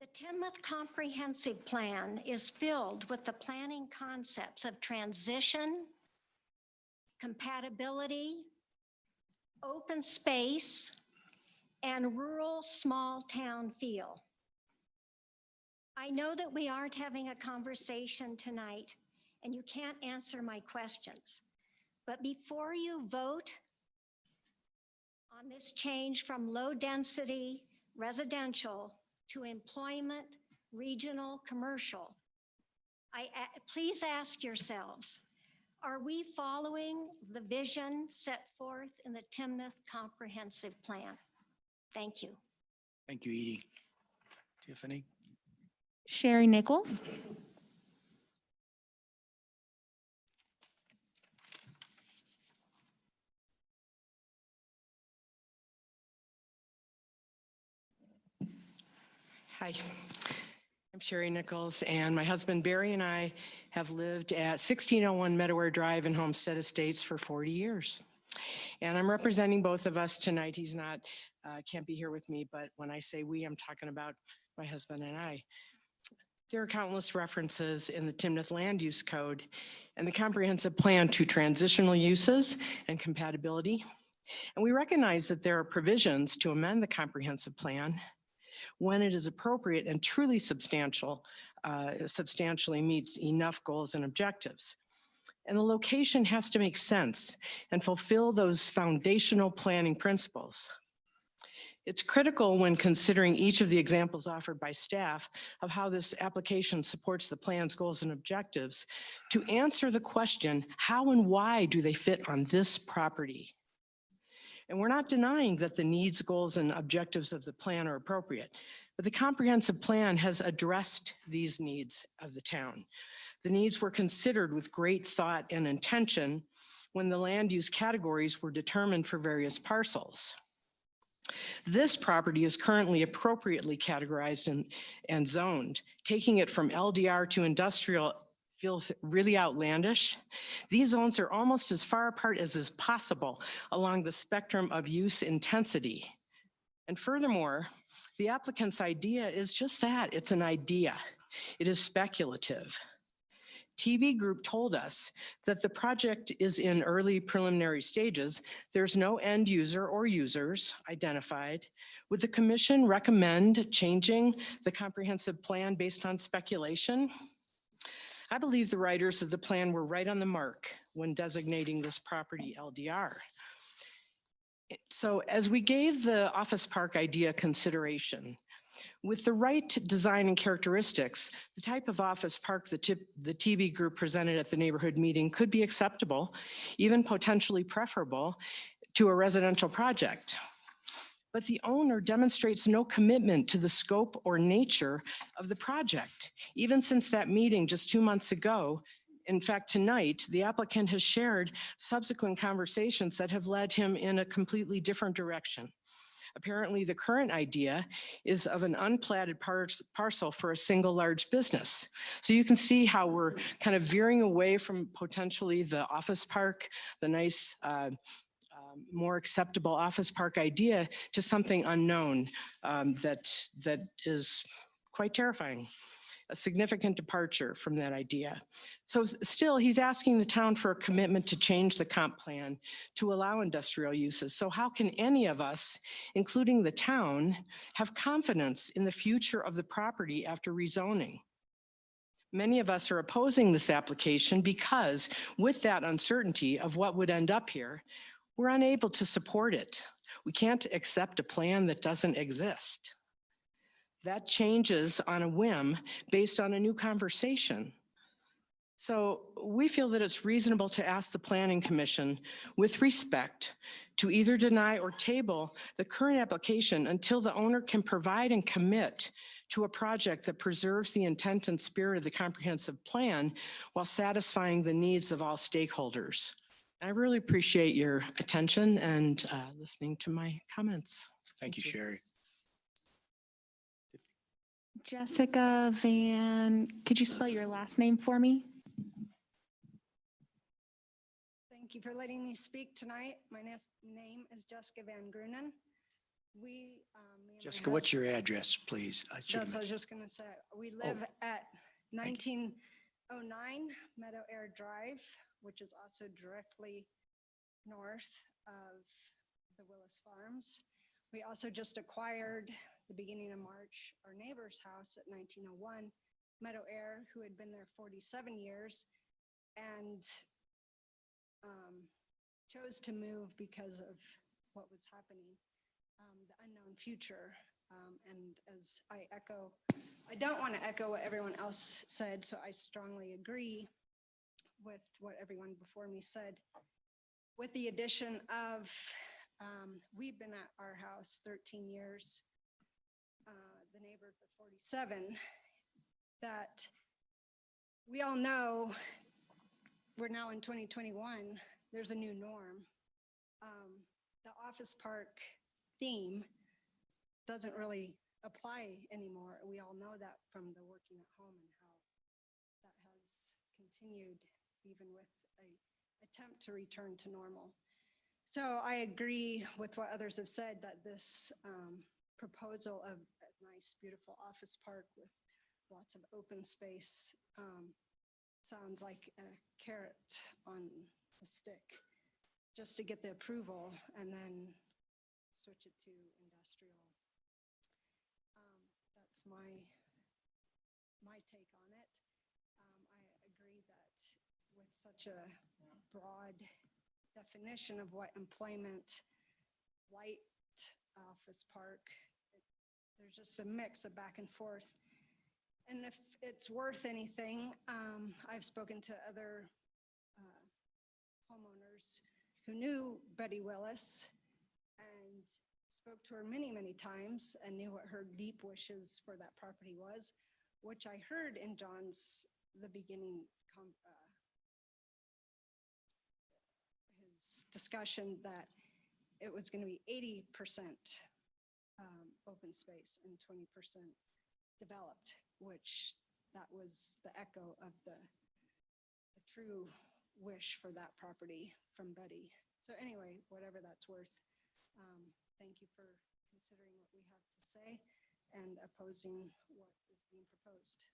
The Timnath Comprehensive Plan is filled with the planning concepts of transition, compatibility, open space, and rural small town feel. I know that we aren't having a conversation tonight and you can't answer my questions, but before you vote on this change from low density residential to employment regional commercial, please ask yourselves, are we following the vision set forth in the Timnath Comprehensive Plan? Thank you. Thank you, Edie. Tiffany? Sherry Nichols? Hi, I'm Sherry Nichols, and my husband Barry and I have lived at 1601 Meadowair Drive in Homestead Estates for 40 years. And I'm representing both of us tonight. He's not, can't be here with me, but when I say we, I'm talking about my husband and I. There are countless references in the Timnath Land Use Code and the comprehensive plan to transitional uses and compatibility. And we recognize that there are provisions to amend the comprehensive plan when it is appropriate and truly substantially meets enough goals and objectives. And the location has to make sense and fulfill those foundational planning principles. It's critical when considering each of the examples offered by staff of how this application supports the plan's goals and objectives to answer the question, how and why do they fit on this property? And we're not denying that the needs, goals, and objectives of the plan are appropriate, but the comprehensive plan has addressed these needs of the town. The needs were considered with great thought and intention when the land use categories were determined for various parcels. This property is currently appropriately categorized and zoned, taking it from LDR to industrial feels really outlandish. These zones are almost as far apart as is possible along the spectrum of use intensity. And furthermore, the applicant's idea is just that, it's an idea. It is speculative. TB Group told us that the project is in early preliminary stages. There's no end user or users identified. Would the commission recommend changing the comprehensive plan based on speculation? I believe the writers of the plan were right on the mark when designating this property LDR. So as we gave the office park idea consideration, with the right design and characteristics, the type of office park the TB Group presented at the neighborhood meeting could be acceptable, even potentially preferable to a residential project. But the owner demonstrates no commitment to the scope or nature of the project. Even since that meeting just 2 months ago, in fact, tonight, the applicant has shared subsequent conversations that have led him in a completely different direction. Apparently, the current idea is of an unplatted parcel for a single large business. So you can see how we're kind of veering away from potentially the office park, the nice, more acceptable office park idea to something unknown that is quite terrifying. A significant departure from that idea. So still, he's asking the town for a commitment to change the comp plan to allow industrial uses. So how can any of us, including the town, have confidence in the future of the property after rezoning? Many of us are opposing this application because with that uncertainty of what would end up here, we're unable to support it. We can't accept a plan that doesn't exist. That changes on a whim based on a new conversation. So we feel that it's reasonable to ask the Planning Commission with respect to either deny or table the current application until the owner can provide and commit to a project that preserves the intent and spirit of the comprehensive plan while satisfying the needs of all stakeholders. I really appreciate your attention and listening to my comments. Thank you, Sherry. Jessica could you spell your last name for me? Thank you for letting me speak tonight. My name is Jessica Van Grunen. Jessica, what's your address, please? That's what I was just going to say. We live at 1909 Meadow Air Drive, which is also directly north of the Willis Farms. We also just acquired the beginning of March, our neighbor's house at 1901 Meadow Air, who had been there 47 years and chose to move because of what was happening, the unknown future. And as I don't want to echo what everyone else said, so I strongly agree with what everyone before me said. With the addition of, we've been at our house 13 years, the neighbor for 47, that we all know we're now in 2021, there's a new norm. The office park theme doesn't really apply anymore. We all know that from the working at home and how that has continued even with an attempt to return to normal. So I agree with what others have said that this proposal of a nice, beautiful office park with lots of open space sounds like a carrot on a stick just to get the approval and then switch it to industrial. That's my take on it. I agree that with such a broad definition of what employment, light office park, there's just a mix of back and forth. And if it's worth anything, I've spoken to other homeowners who knew Betty Willis and spoke to her many, many times and knew what her deep wishes for that property was, which I heard in the beginning, his discussion that it was going to be 80% open space and 20% developed, which that was the echo of the true wish for that property from Buddy. So anyway, whatever that's worth, thank you for considering what we have to say and opposing what is being proposed.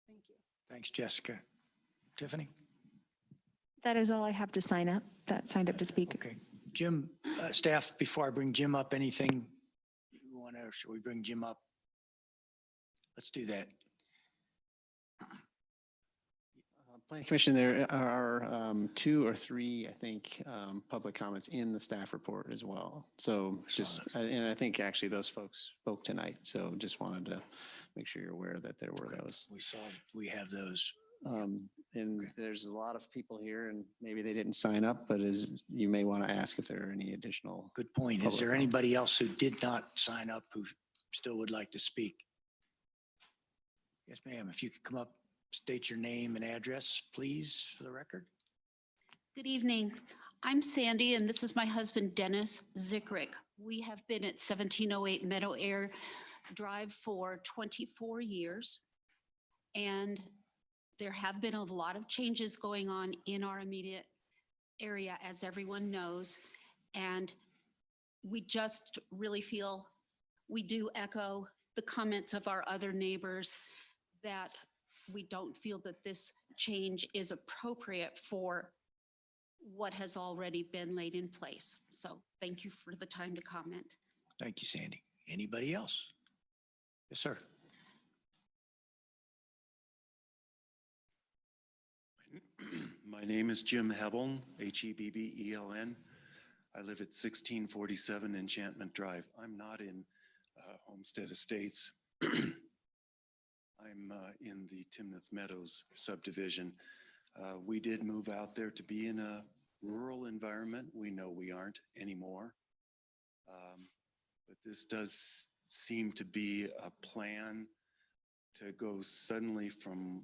Thank you. Thanks, Jessica. Tiffany? That is all I have to sign up, that signed up to speak. Okay. Jim, staff, before I bring Jim up, anything you want to, should we bring Jim up? Let's do that. Planning Commission, there are 2 or 3, I think, public comments in the staff report as well. So just, and I think actually those folks spoke tonight. So just wanted to make sure you're aware that there were those. We have those. And there's a lot of people here and maybe they didn't sign up, but you may want to ask if there are any additional. Good point. Is there anybody else who did not sign up who still would like to speak? Yes, ma'am. If you could come up, state your name and address, please, for the record. Good evening. I'm Sandy, and this is my husband, Dennis Zickrick. We have been at 1708 Meadow Air Drive for 24 years. And there have been a lot of changes going on in our immediate area, as everyone knows. And we just really feel we do echo the comments of our other neighbors that we don't feel that this change is appropriate for what has already been laid in place. So thank you for the time to comment. Thank you, Sandy. Anybody else? Yes, sir. My name is Jim Hebeln, Hebbeln. I live at 1647 Enchantment Drive. I'm not in Homestead Estates. I'm in the Timnath Meadows subdivision. We did move out there to be in a rural environment. We know we aren't anymore. But this does seem to be a plan to go suddenly from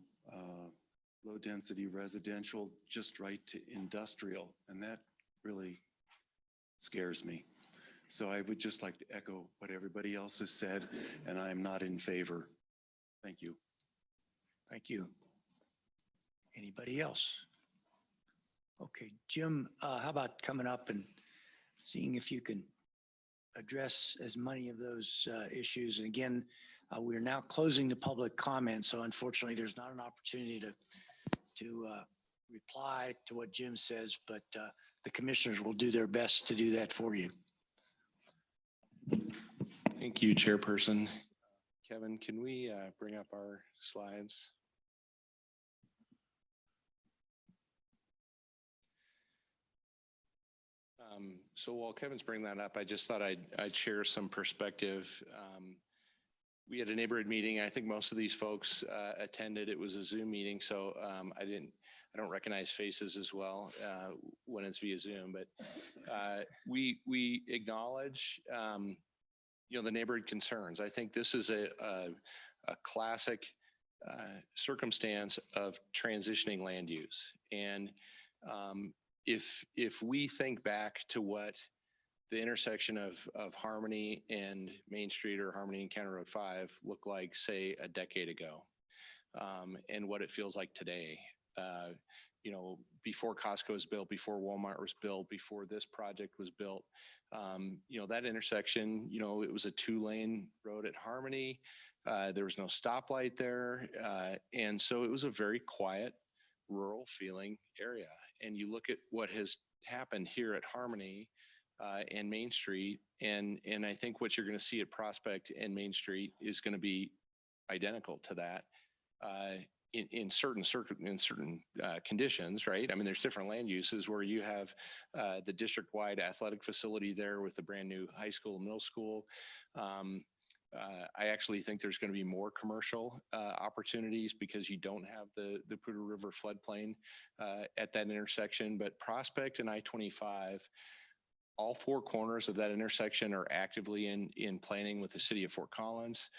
low density residential just right to industrial. And that really scares me. So I would just like to echo what everybody else has said, and I'm not in favor. Thank you. Thank you. Anybody else? Okay, Jim, how about coming up and seeing if you can address as many of those issues? And again, we're now closing the public comment, so unfortunately there's not an opportunity to reply to what Jim says, but the commissioners will do their best to do that for you. Thank you, Chairperson. Kevin, can we bring up our slides? So while Kevin's bringing that up, I just thought I'd share some perspective. We had a neighborhood meeting. I think most of these folks attended. It was a Zoom meeting, so I don't recognize faces as well when it's via Zoom. But we acknowledge, the neighborhood concerns. I think this is a classic circumstance of transitioning land use. And if we think back to what the intersection of Harmony and Main Street or Harmony and County Road 5 looked like, say, a decade ago, and what it feels like today, before Costco was built, before Walmart was built, before this project was built, that intersection, it was a 2-lane road at Harmony. There was no stoplight there. And so it was a very quiet, rural feeling area. And you look at what has happened here at Harmony and Main Street, and I think what you're going to see at Prospect and Main Street is going to be identical to that in certain conditions, right? I mean, there's different land uses where you have the district-wide athletic facility there with the brand new high school, middle school. I actually think there's going to be more commercial opportunities because you don't have the Poudre River floodplain at that intersection. But Prospect and I-25, all 4 corners of that intersection are actively in planning with the city of Fort Collins.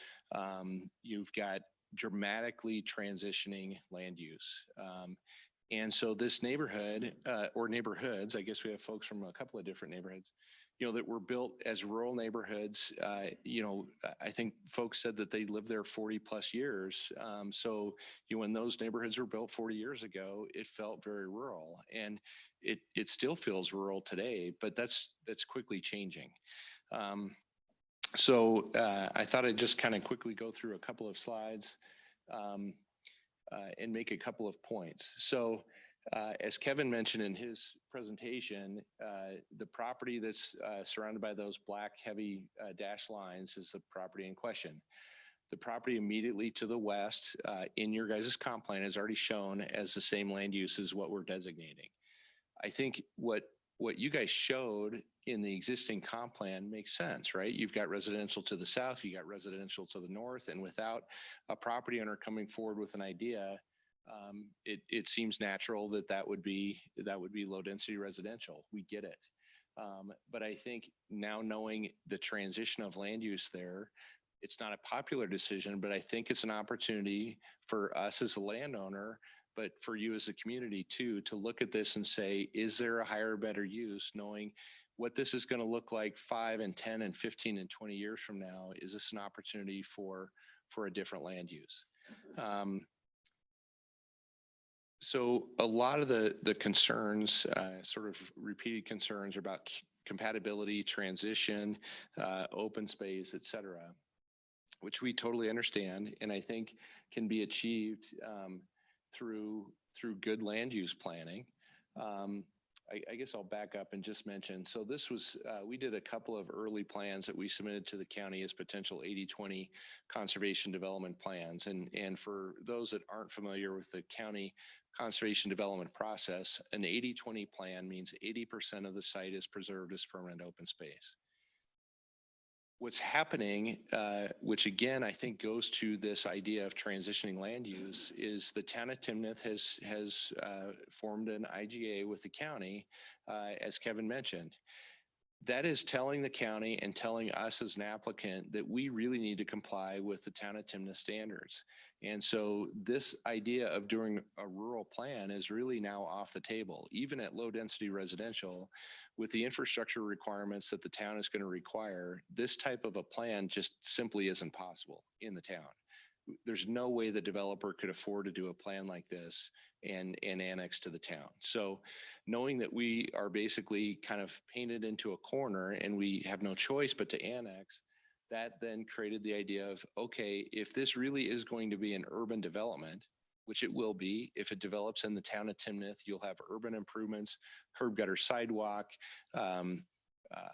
You've got dramatically transitioning land use. And so this neighborhood or neighborhoods, I guess we have folks from a couple of different neighborhoods, that were built as rural neighborhoods. I think folks said that they lived there 40 plus years. So when those neighborhoods were built 40 years ago, it felt very rural, and it still feels rural today, but that's quickly changing. So I thought I'd just kind of quickly go through a couple of slides and make a couple of points. So as Kevin mentioned in his presentation, the property that's surrounded by those black heavy dashed lines is the property in question. The property immediately to the west in your guys' comp plan is already shown as the same land use as what we're designating. I think what you guys showed in the existing comp plan makes sense, right? You've got residential to the south, you got residential to the north, and without a property owner coming forward with an idea, it seems natural that would be low density residential. We get it. But I think now knowing the transition of land use there, it's not a popular decision, but I think it's an opportunity for us as a landowner, but for you as a community too, to look at this and say, is there a higher, better use, knowing what this is going to look like 5 and 10 and 15 and 20 years from now? Is this an opportunity for a different land use? So a lot of the concerns, sort of repeated concerns, are about compatibility, transition, open space, et cetera, which we totally understand and I think can be achieved through good land use planning. I guess I'll back up and just mention, so this was, we did a couple of early plans that we submitted to the county as potential 80-20 conservation development plans. And for those that aren't familiar with the county conservation development process, an 80-20 plan means 80% of the site is preserved as permanent open space. What's happening, which again, I think goes to this idea of transitioning land use, is the town of Timnath has formed an IGA with the county, as Kevin mentioned. That is telling the county and telling us as an applicant that we really need to comply with the town of Timnath standards. And so this idea of doing a rural plan is really now off the table, even at low density residential. With the infrastructure requirements that the town is going to require, this type of a plan just simply isn't possible in the town. There's no way the developer could afford to do a plan like this and annex to the town. So knowing that we are basically kind of painted into a corner and we have no choice but to annex, that then created the idea of, okay, if this really is going to be an urban development, which it will be, if it develops in the town of Timnath, you'll have urban improvements, curb gutter sidewalk,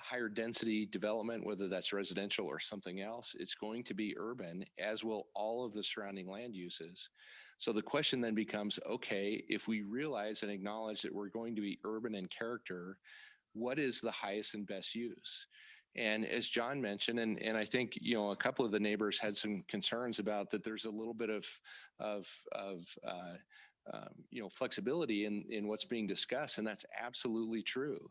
higher density development, whether that's residential or something else. It's going to be urban, as will all of the surrounding land uses. So the question then becomes, okay, if we realize and acknowledge that we're going to be urban in character, what is the highest and best use? And as John mentioned, and I think, a couple of the neighbors had some concerns about that there's a little bit of flexibility in what's being discussed, and that's absolutely true.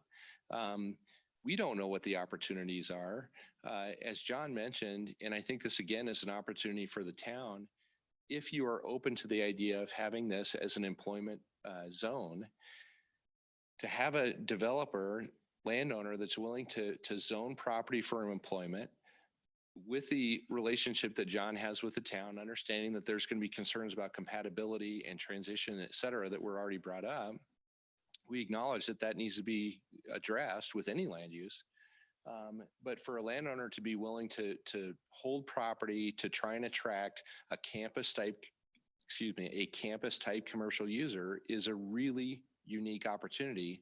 We don't know what the opportunities are. As John mentioned, and I think this again is an opportunity for the town, if you are open to the idea of having this as an employment zone, to have a developer, landowner that's willing to zone property for employment with the relationship that John has with the town, understanding that there's going to be concerns about compatibility and transition, et cetera, that were already brought up. We acknowledge that needs to be addressed with any land use. But for a landowner to be willing to hold property to try and attract a campus type commercial user is a really unique opportunity.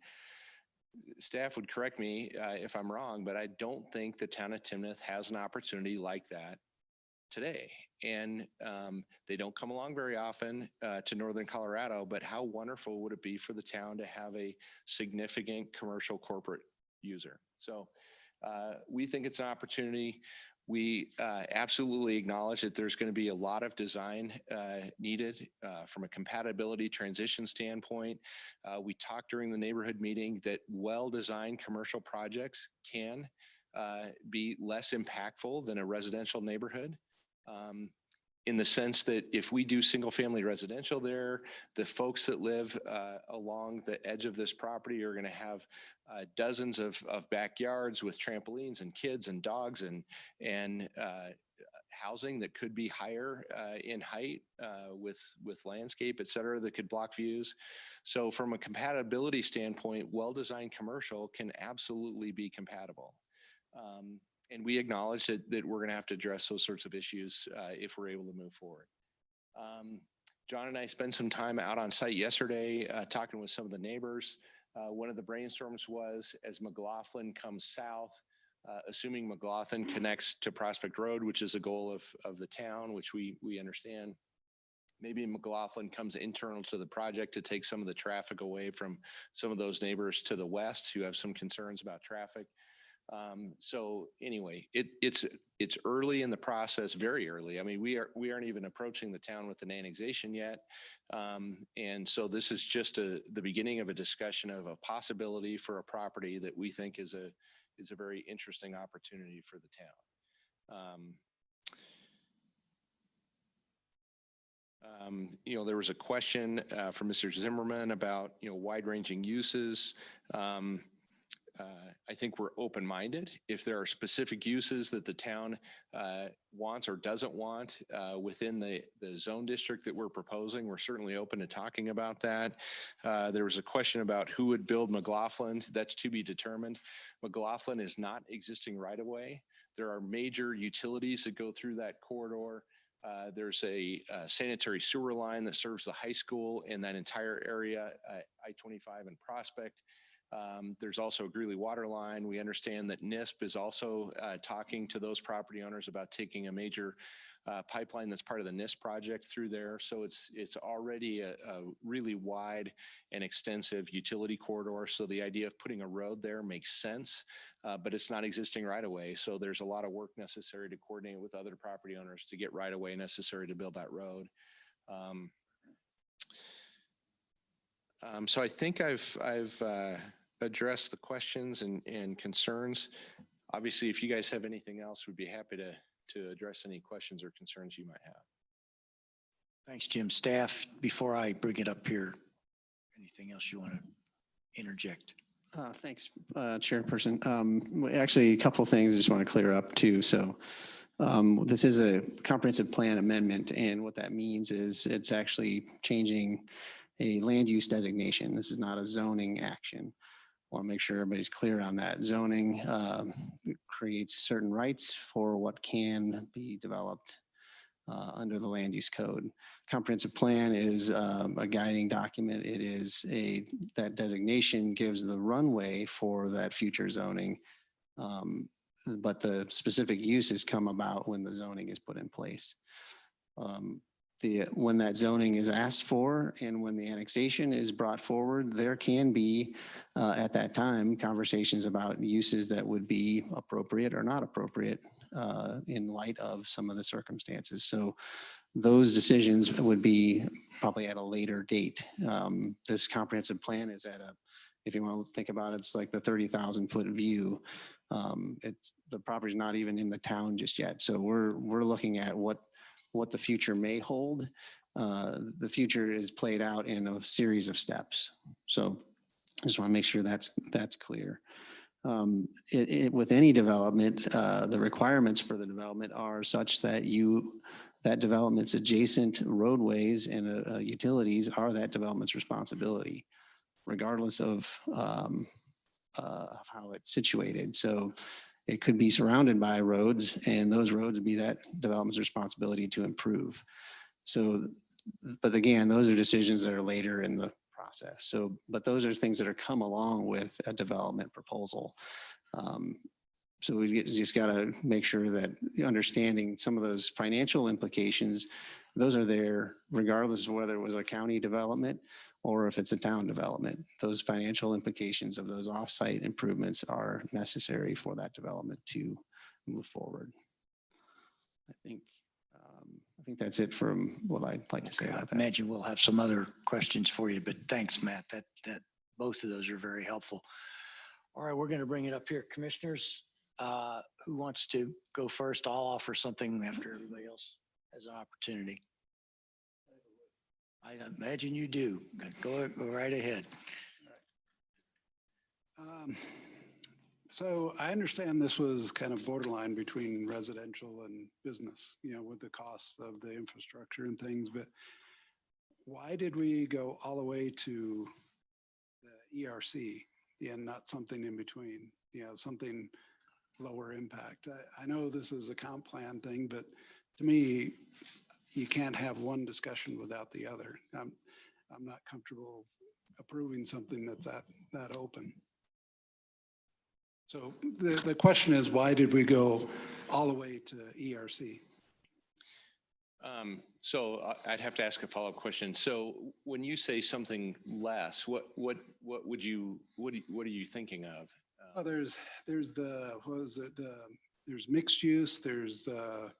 Staff would correct me if I'm wrong, but I don't think the town of Timnath has an opportunity like that today. And they don't come along very often to Northern Colorado, but how wonderful would it be for the town to have a significant commercial corporate user? So we think it's an opportunity. We absolutely acknowledge that there's going to be a lot of design needed from a compatibility transition standpoint. We talked during the neighborhood meeting that well-designed commercial projects can be less impactful than a residential neighborhood. in the sense that if we do single family residential there, the folks that live along the edge of this property are going to have dozens of backyards with trampolines and kids and dogs and housing that could be higher in height with landscape, et cetera, that could block views. So from a compatibility standpoint, well-designed commercial can absolutely be compatible. And we acknowledge that we're going to have to address those sorts of issues if we're able to move forward. John and I spent some time out on site yesterday talking with some of the neighbors. One of the brainstorms was as McLaughlin comes south, assuming McLaughlin connects to Prospect Road, which is a goal of the town, which we understand. Maybe McLaughlin comes internal to the project to take some of the traffic away from some of those neighbors to the west who have some concerns about traffic. So anyway, it's early in the process, very early. I mean, we aren't even approaching the town with an annexation yet. And so this is just the beginning of a discussion of a possibility for a property that we think is a very interesting opportunity for the town. There was a question from Mr. Zimmerman about, wide-ranging uses. I think we're open-minded. If there are specific uses that the town wants or doesn't want within the zone district that we're proposing, we're certainly open to talking about that. There was a question about who would build McLaughlin. That's to be determined. McLaughlin is not existing right-of-way. There are major utilities that go through that corridor. There's a sanitary sewer line that serves the high school in that entire area, I-25 and Prospect. There's also a Greeley water line. We understand that NISP is also talking to those property owners about taking a major pipeline that's part of the NISP project through there. So it's already a really wide and extensive utility corridor. So the idea of putting a road there makes sense, but it's not existing right away. So there's a lot of work necessary to coordinate with other property owners to get right away necessary to build that road. So I think I've addressed the questions and concerns. Obviously, if you guys have anything else, we'd be happy to address any questions or concerns you might have. Thanks, Jim. Staff, before I bring it up here, anything else you want to interject? Thanks, Chairperson. Actually, a couple of things I just want to clear up too. So this is a comprehensive plan amendment, and what that means is it's actually changing a land use designation. This is not a zoning action. I want to make sure everybody's clear on that. Zoning creates certain rights for what can be developed under the land use code. Comprehensive plan is a guiding document. It is that designation gives the runway for that future zoning, but the specific uses come about when the zoning is put in place. When that zoning is asked for and when the annexation is brought forward, there can be at that time conversations about uses that would be appropriate or not appropriate in light of some of the circumstances. So those decisions would be probably at a later date. This comprehensive plan is if you want to think about it, it's like the 30,000-foot view. The property's not even in the town just yet. So we're looking at what the future may hold. The future is played out in a series of steps. So I just want to make sure that's clear. With any development, the requirements for the development are such that that development's adjacent roadways and utilities are that development's responsibility, regardless of how it's situated. So it could be surrounded by roads, and those roads would be that development's responsibility to improve. So, but again, those are decisions that are later in the process. So, but those are things that are come along with a development proposal. So we just got to make sure that understanding some of those financial implications, those are there regardless of whether it was a county development or if it's a town development. Those financial implications of those offsite improvements are necessary for that development to move forward. I think that's it from what I'd like to say about that. I imagine we'll have some other questions for you, but thanks, Matt. That both of those are very helpful. All right, we're going to bring it up here. Commissioners, who wants to go first? I'll offer something after everybody else. has an opportunity. I imagine you do. Go right ahead. So I understand this was kind of borderline between residential and business, with the costs of the infrastructure and things, but why did we go all the way to the ERC and not something in between, something lower impact? I know this is a comp plan thing, but to me, you can't have one discussion without the other. I'm not comfortable approving something that's that open. So the question is, why did we go all the way to ERC? So I'd have to ask a follow-up question. So when you say something less, what are you thinking of? Well, there's there's mixed use, there's the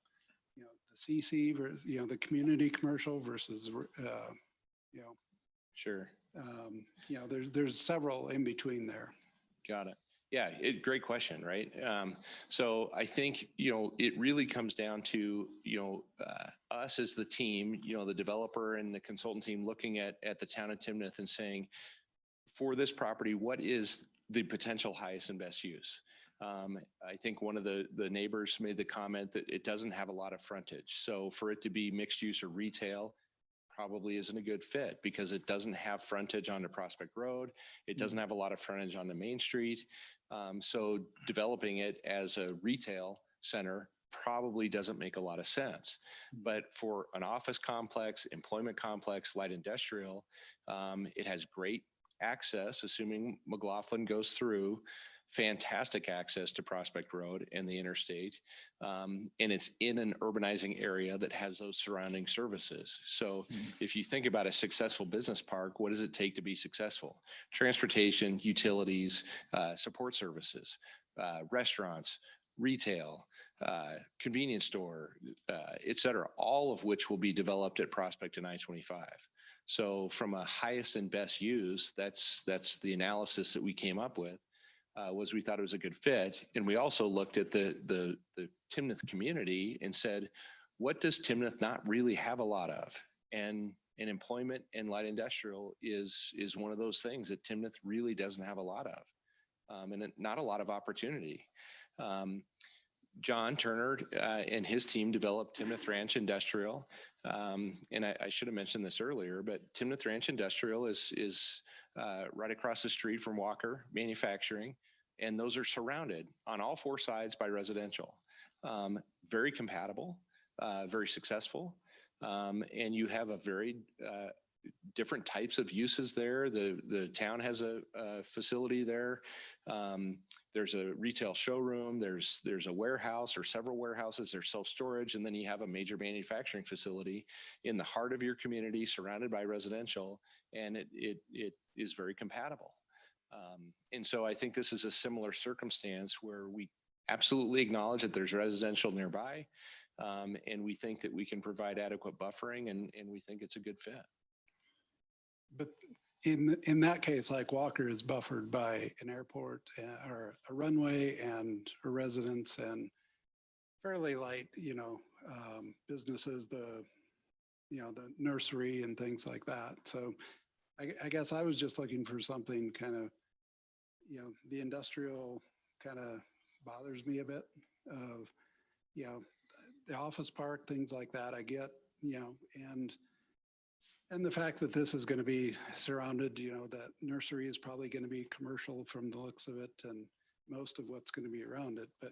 CC versus, the community commercial versus, Sure. There's several in between there. Got it. Yeah, great question, right? So I think, it really comes down to, us as the team, the developer and the consultant team looking at the town of Timnath and saying, for this property, what is the potential highest and best use? I think one of the neighbors made the comment that it doesn't have a lot of frontage. So for it to be mixed use or retail probably isn't a good fit because it doesn't have frontage onto Prospect Road. It doesn't have a lot of frontage onto Main Street. So developing it as a retail center probably doesn't make a lot of sense. But for an office complex, employment complex, light industrial, it has great access, assuming McLaughlin goes through, fantastic access to Prospect Road and the interstate. And it's in an urbanizing area that has those surrounding services. So if you think about a successful business park, what does it take to be successful? Transportation, utilities, support services, restaurants, retail, convenience store, et cetera, all of which will be developed at Prospect and I-25. So from a highest and best use, that's the analysis that we came up with. Was we thought it was a good fit. And we also looked at the Timnath community and said, what does Timnath not really have a lot of? And employment and light industrial is one of those things that Timnath really doesn't have a lot of, and not a lot of opportunity. John Turner and his team developed Timnath Ranch Industrial. And I should have mentioned this earlier, but Timnath Ranch Industrial is right across the street from Walker Manufacturing. And those are surrounded on all four sides by residential. Very compatible, very successful. And you have a very different types of uses there. The town has a facility there. There's a retail showroom. There's a warehouse or several warehouses. There's self-storage. And then you have a major manufacturing facility in the heart of your community surrounded by residential. And it is very compatible. And so I think this is a similar circumstance where we absolutely acknowledge that there's residential nearby. And we think that we can provide adequate buffering and we think it's a good fit. But in that case, like Walker is buffered by an airport or a runway and a residence and fairly light, businesses, the nursery and things like that. So I guess I was just looking for something kind of, the industrial kind of bothers me a bit of, the office park, things like that. I get, and the fact that this is going to be surrounded, that nursery is probably going to be commercial from the looks of it and most of what's going to be around it. But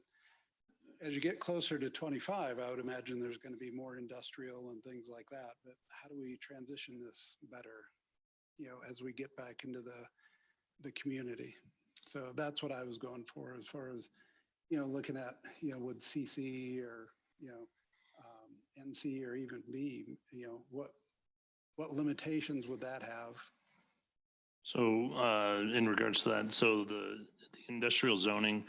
as you get closer to 25, I would imagine there's going to be more industrial and things like that. But how do we transition this better, as we get back into the community? So that's what I was going for as far as, looking at, with CC or, NC or even B, what limitations would that have? So in regards to that, so the industrial zoning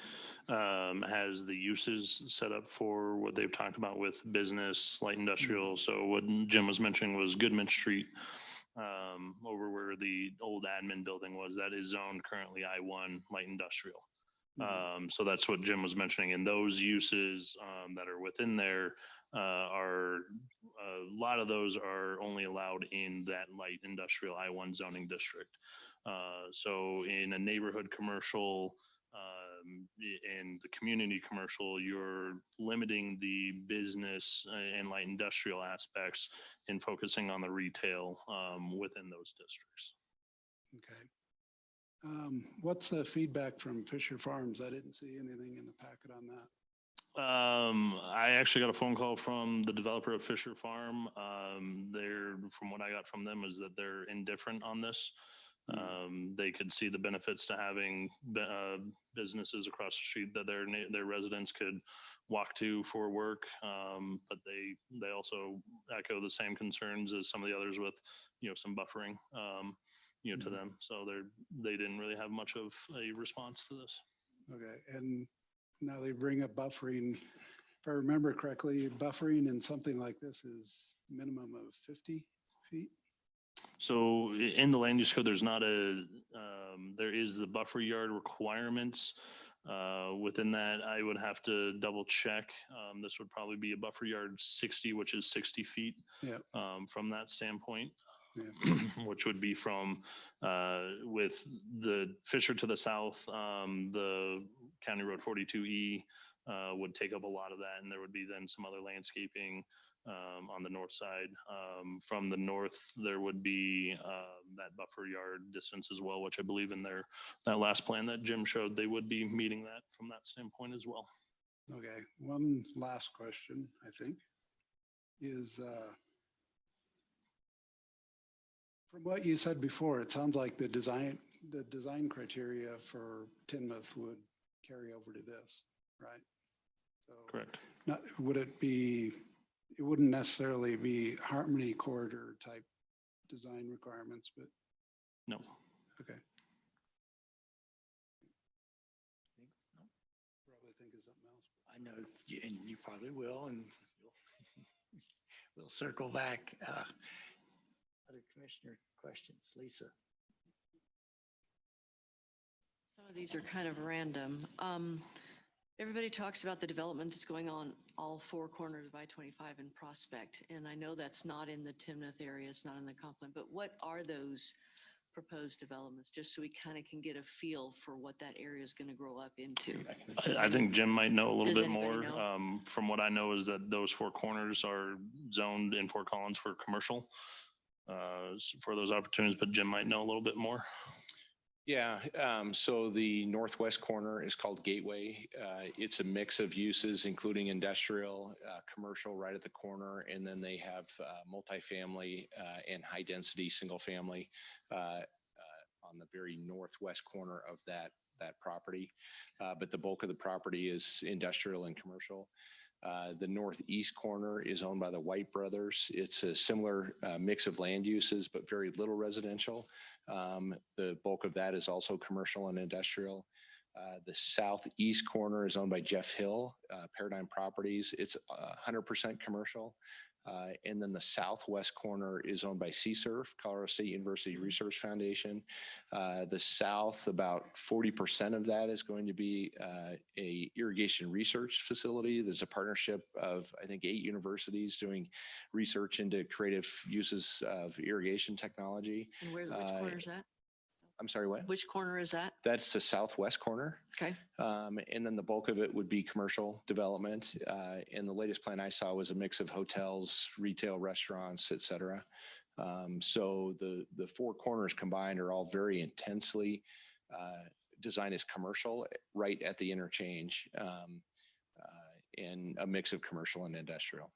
has the uses set up for what they've talked about with business, light industrial. So what Jim was mentioning was Goodman Street over where the old admin building was. That is zoned currently I-1 light industrial. So that's what Jim was mentioning. And those uses that are within there are, a lot of those are only allowed in that light industrial I-1 zoning district. So in a neighborhood commercial, in the community commercial, you're limiting the business and light industrial aspects and focusing on the retail within those districts. Okay. What's the feedback from Fisher Farms? I didn't see anything in the packet on that. I actually got a phone call from the developer of Fisher Farm. From what I got from them, is that they're indifferent on this. They could see the benefits to having businesses across the street that their residents could walk to for work. But they also echo the same concerns as some of the others with, some buffering, to them. So they didn't really have much of a response to this. Okay. And now they bring up buffering. If I remember correctly, buffering in something like this is minimum of 50 feet. So in the land use code, there's not there is the buffer yard requirements. Within that, I would have to double check. This would probably be a buffer yard 60, which is 60 feet from that standpoint. Which would be from with the Fisher to the south, the County Road 42E would take up a lot of that, and there would be then some other landscaping on the north side. From the north, there would be that buffer yard distance as well, which I believe in that last plan that Jim showed, they would be meeting that from that standpoint as well. Okay. One last question, I think, is from what you said before, it sounds like the design criteria for Timnath would carry over to this, right? So correct. It wouldn't necessarily be Harmony corridor type design requirements, but no. Okay. Probably think of something else. I know, and you probably will, and we'll circle back. Other commissioner questions, Lisa? Some of these are kind of random. Everybody talks about the development that's going on all four corners of I-25 and Prospect. And I know that's not in the Timnath area, it's not in the Compline, but what are those proposed developments, just so we kind of can get a feel for what that area is going to grow up into? I think Jim might know a little Does bit anybody more. know? From what I know is that those four corners are zoned in Fort Collins for commercial for those opportunities, but Jim might know a little bit more. Yeah, so the northwest corner is called Gateway. It's a mix of uses, including industrial, commercial right at the corner, and then they have multifamily and high density single family on the very northwest corner of that property. But the bulk of the property is industrial and commercial. The northeast corner is owned by the White brothers. It's a similar mix of land uses, but very little residential. The bulk of that is also commercial and industrial. The southeast corner is owned by Jeff Hill, Paradigm Properties. It's 100% commercial. And then the southwest corner is owned by CSURF, Colorado State University Research Foundation. The south, about 40% of that is going to be a irrigation research facility. There's a partnership of, I think, 8 universities doing research into creative uses of irrigation technology. And which corner is that? I'm sorry, what? Which corner is that? That's the southwest corner. Okay. And then the bulk of it would be commercial development. And the latest plan I saw was a mix of hotels, retail, restaurants, et cetera. So the four corners combined are all very intensely designed as commercial right at the interchange, and a mix of commercial and industrial.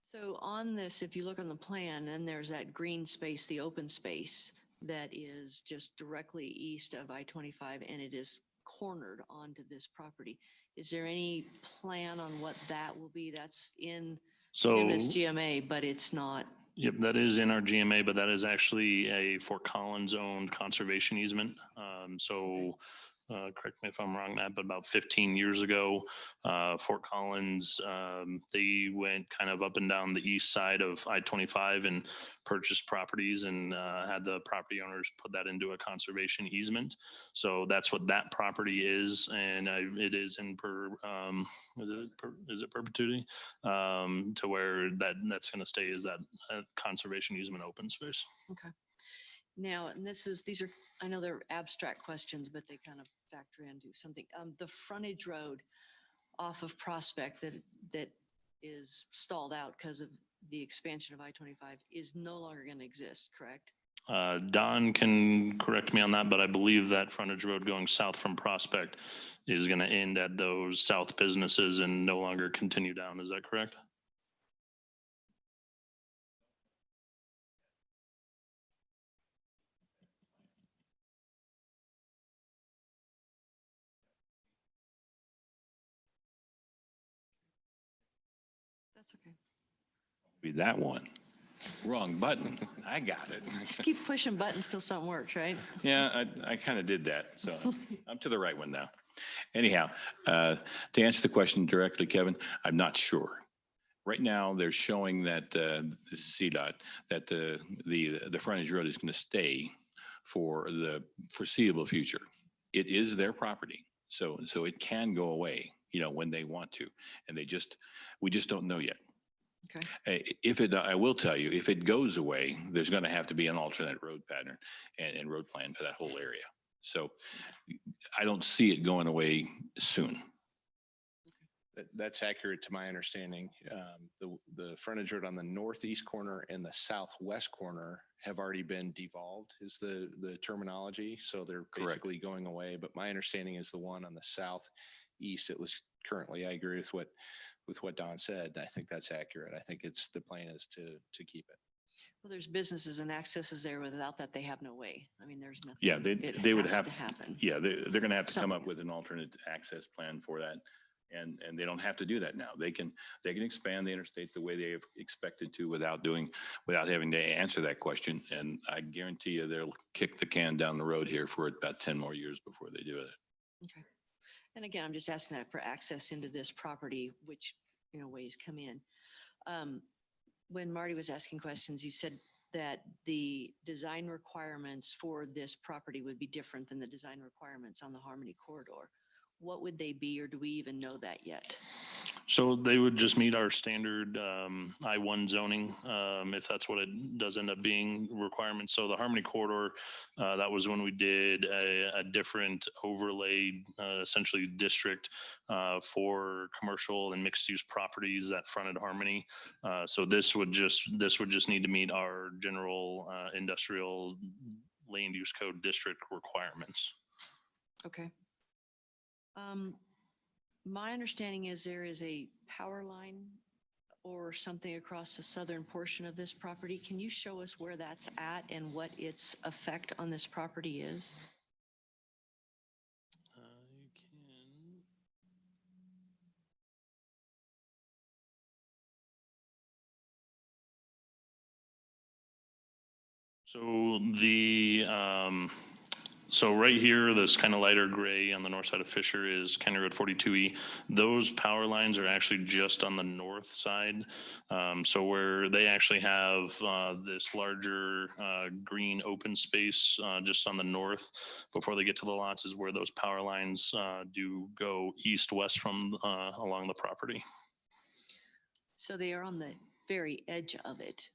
So on this, if you look on the plan, then there's that green space, the open space that is just directly east of I-25, and it is cornered onto this property. Is there any plan on what that will be? That's in Timnath's GMA, but it's not. Yep, that is in our GMA, but that is actually a Fort Collins owned conservation easement. So correct me if I'm wrong, Matt, but about 15 years ago, Fort Collins, they went kind of up and down the east side of I-25 and purchased properties and had the property owners put that into a conservation easement. So that's what that property is, and it is in is it perpetuity, to where that's going to stay is that conservation easement open space. Okay. Now, and these are, I know they're abstract questions, but they kind of factor into something. The frontage road off of Prospect that is stalled out because of the expansion of I-25 is no longer going to exist, correct? Don can correct me on that, but I believe that frontage road going south from Prospect is going to end at those south businesses and no longer continue down. Is that correct? That's okay. Be that one. Wrong button. I got it. Just keep pushing buttons till something works, right? Yeah, I kind of did that. So I'm to the right one now. Anyhow, to answer the question directly, Kevin, I'm not sure. Right now, they're showing that this is CDOT, that the frontage road is going to stay for the foreseeable future. It is their property, so it can go away, when they want to, and we just don't know yet. Okay. I will tell you, if it goes away, there's going to have to be an alternate road pattern and road plan for that whole area. So I don't see it going away soon. That's accurate to my understanding. The frontage road on the northeast corner and the southwest corner have already been devolved is the terminology. So they're basically going away. But my understanding is the one on the southeast, at least currently, I agree with what Don said. I think that's accurate. I think the plan is to keep it. Well, there's businesses and accesses there. Without that, they have no way. I mean, there's nothing. Yeah, they would have to happen. Yeah, they're going to have to come up with an alternate access plan for that. And they don't have to do that now. They can expand the interstate the way they have expected to without having to answer that question. And I guarantee you they'll kick the can down the road here for about 10 more years before they do it. Okay. And again, I'm just asking that for access into this property, which, ways come in. When Marty was asking questions, you said that the design requirements for this property would be different than the design requirements on the Harmony corridor. What would they be, or do we even know that yet? So they would just meet our standard I-1 zoning, if that's what it does end up being requirements. So the Harmony corridor, that was when we did a different overlaid, essentially district for commercial and mixed use properties that fronted Harmony. So this would just need to meet our general industrial land use code district requirements. Okay. My understanding is there is a power line or something across the southern portion of this property. Can you show us where that's at and what its effect on this property is? You can. So right here, this kind of lighter gray on the north side of Fisher is County Road 42E. Those power lines are actually just on the north side. So where they actually have this larger green open space just on the north before they get to the lots is where those power lines do go east-west from along the property. So they are on the very edge of it.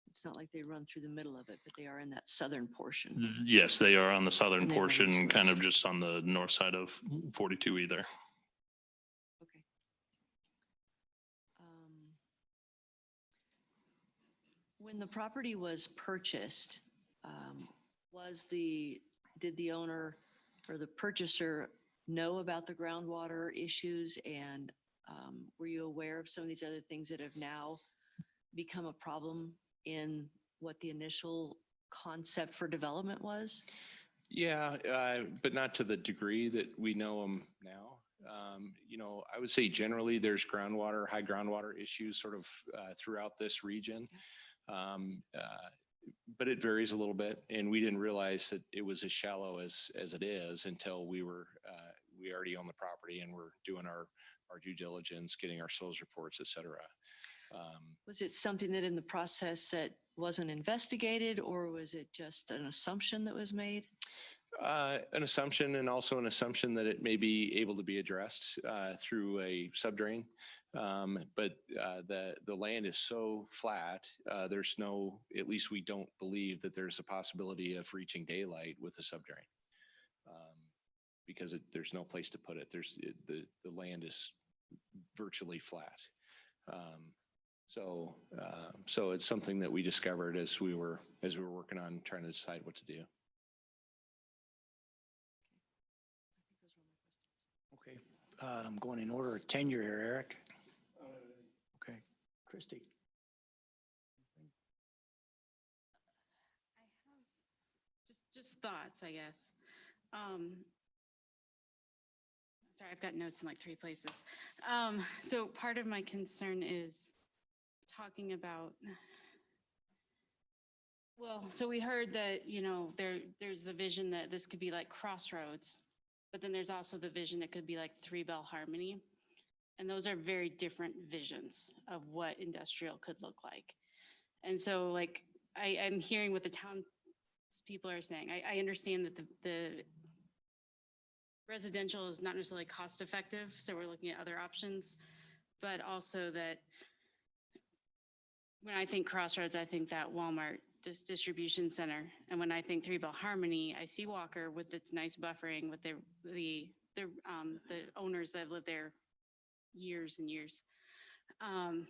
It's not like they run through the middle of it, but they are in that southern portion. Yes, they are on the southern And they run portion, east-west. kind of just on the north side of 42E there. Okay. When the property was purchased, did the owner or the purchaser know about the groundwater issues? And were you aware of some of these other things that have now become a problem in what the initial concept for development was? Yeah, but not to the degree that we know them now. I would say generally there's high groundwater issues sort of throughout this region. but it varies a little bit, and we didn't realize that it was as shallow as it is until we already own the property and we're doing our due diligence, getting our soils reports, et cetera. Was it something that in the process that wasn't investigated, or was it just an assumption that was made? An assumption, and also an assumption that it may be able to be addressed through a subdrain. But the land is so flat, there's no, at least we don't believe that there's a possibility of reaching daylight with a subdrain. Because there's no place to put it. The land is virtually flat. So it's something that we discovered as we were working on trying to decide what to do. Okay, I'm going in order of tenure here, Eric. Okay, Christie. Just thoughts, I guess. Sorry, I've got notes in like 3 places. So part of my concern is talking about, well, so we heard that, you know, there's the vision that this could be like Crossroads, but then there's also the vision that could be like Three Bell Harmony. And those are very different visions of what industrial could look like. And so like, I'm hearing what the town people are saying. I understand that the residential is not necessarily cost effective, so we're looking at other options, but also that when I think Crossroads, I think that Walmart distribution center. And when I think Three Bell Harmony, I see Walker with its nice buffering with the owners that have lived there years and years. And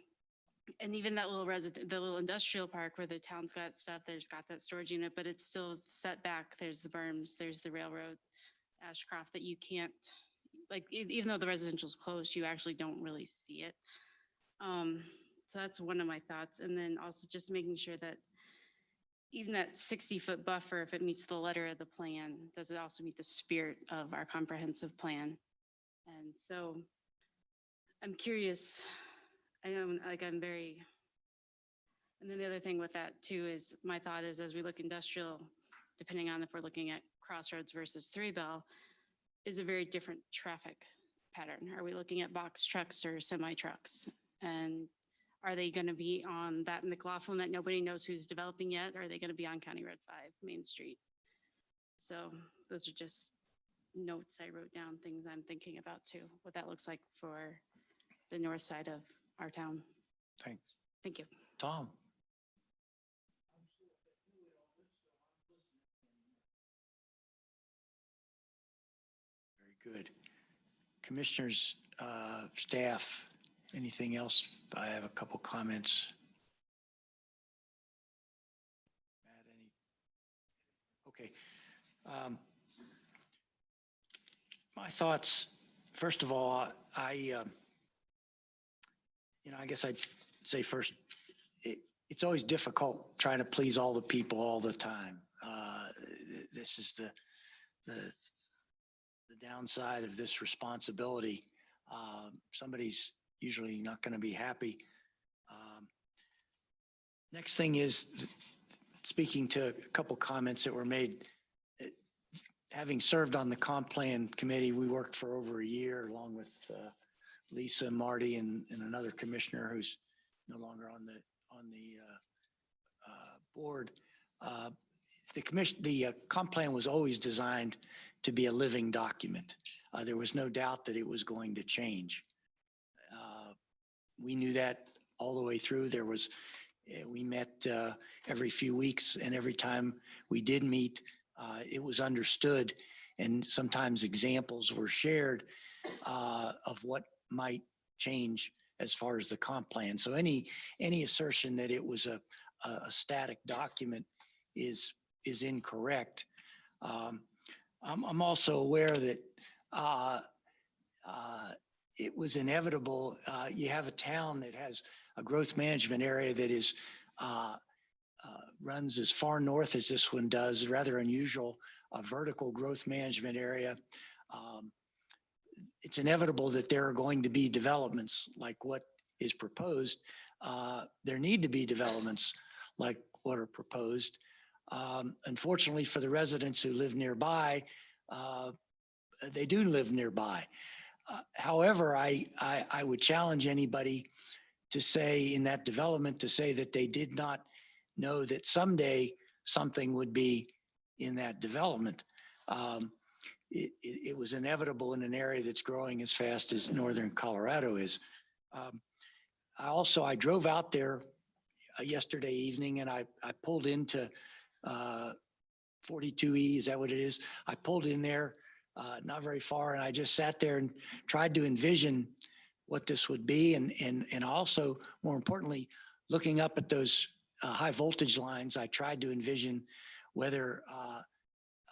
even that little the little industrial park where the town's got stuff, there's got that storage unit, but it's still set back. There's the berms, there's the railroad, Ashcroft, that you can't, like, even though the residential's closed, you actually don't really see it. So that's one of my thoughts. And then also just making sure that even that 60-foot buffer, if it meets the letter of the plan, does it also meet the spirit of our comprehensive plan? And so I'm curious, and then the other thing with that too is my thought is as we look industrial, depending on if we're looking at Crossroads versus Three Bell, is a very different traffic pattern. Are we looking at box trucks or semi trucks? And are they going to be on that McLaughlin that nobody knows who's developing yet? Or are they going to be on County Road 5, Main Street? So those are just notes I wrote down, things I'm thinking about too, what that looks like for the north side of our town. Thanks. Thank you. Tom. Very good. Commissioners, staff, anything else? I have a couple comments. Matt, any? Okay. My thoughts, first of all, I guess I'd say first, it's always difficult trying to please all the people all the time. This is the downside of this responsibility. Somebody's usually not going to be happy. Next thing is, speaking to a couple comments that were made, having served on the comp plan committee, we worked for over a year along with Lisa, Marty, and another commissioner who's no longer on the board. The comp plan was always designed to be a living document. There was no doubt that it was going to change. We knew that all the way through. We met every few weeks, and every time we did meet, it was understood, and sometimes examples were shared of what might change as far as the comp plan. So any assertion that it was a static document is incorrect. I'm also aware that it was inevitable. You have a town that has a growth management area that is runs as far north as this one does, rather unusual, a vertical growth management area. It's inevitable that there are going to be developments like what is proposed. There need to be developments like what are proposed. Unfortunately for the residents who live nearby, they do live nearby. However, I would challenge anybody to say in that development to say that they did not know that someday something would be in that development. It was inevitable in an area that's growing as fast as northern Colorado is. I drove out there yesterday evening and I pulled into 42E, is that what it is? I pulled in there not very far and I just sat there and tried to envision what this would be. And also, more importantly, looking up at those high voltage lines, I tried to envision whether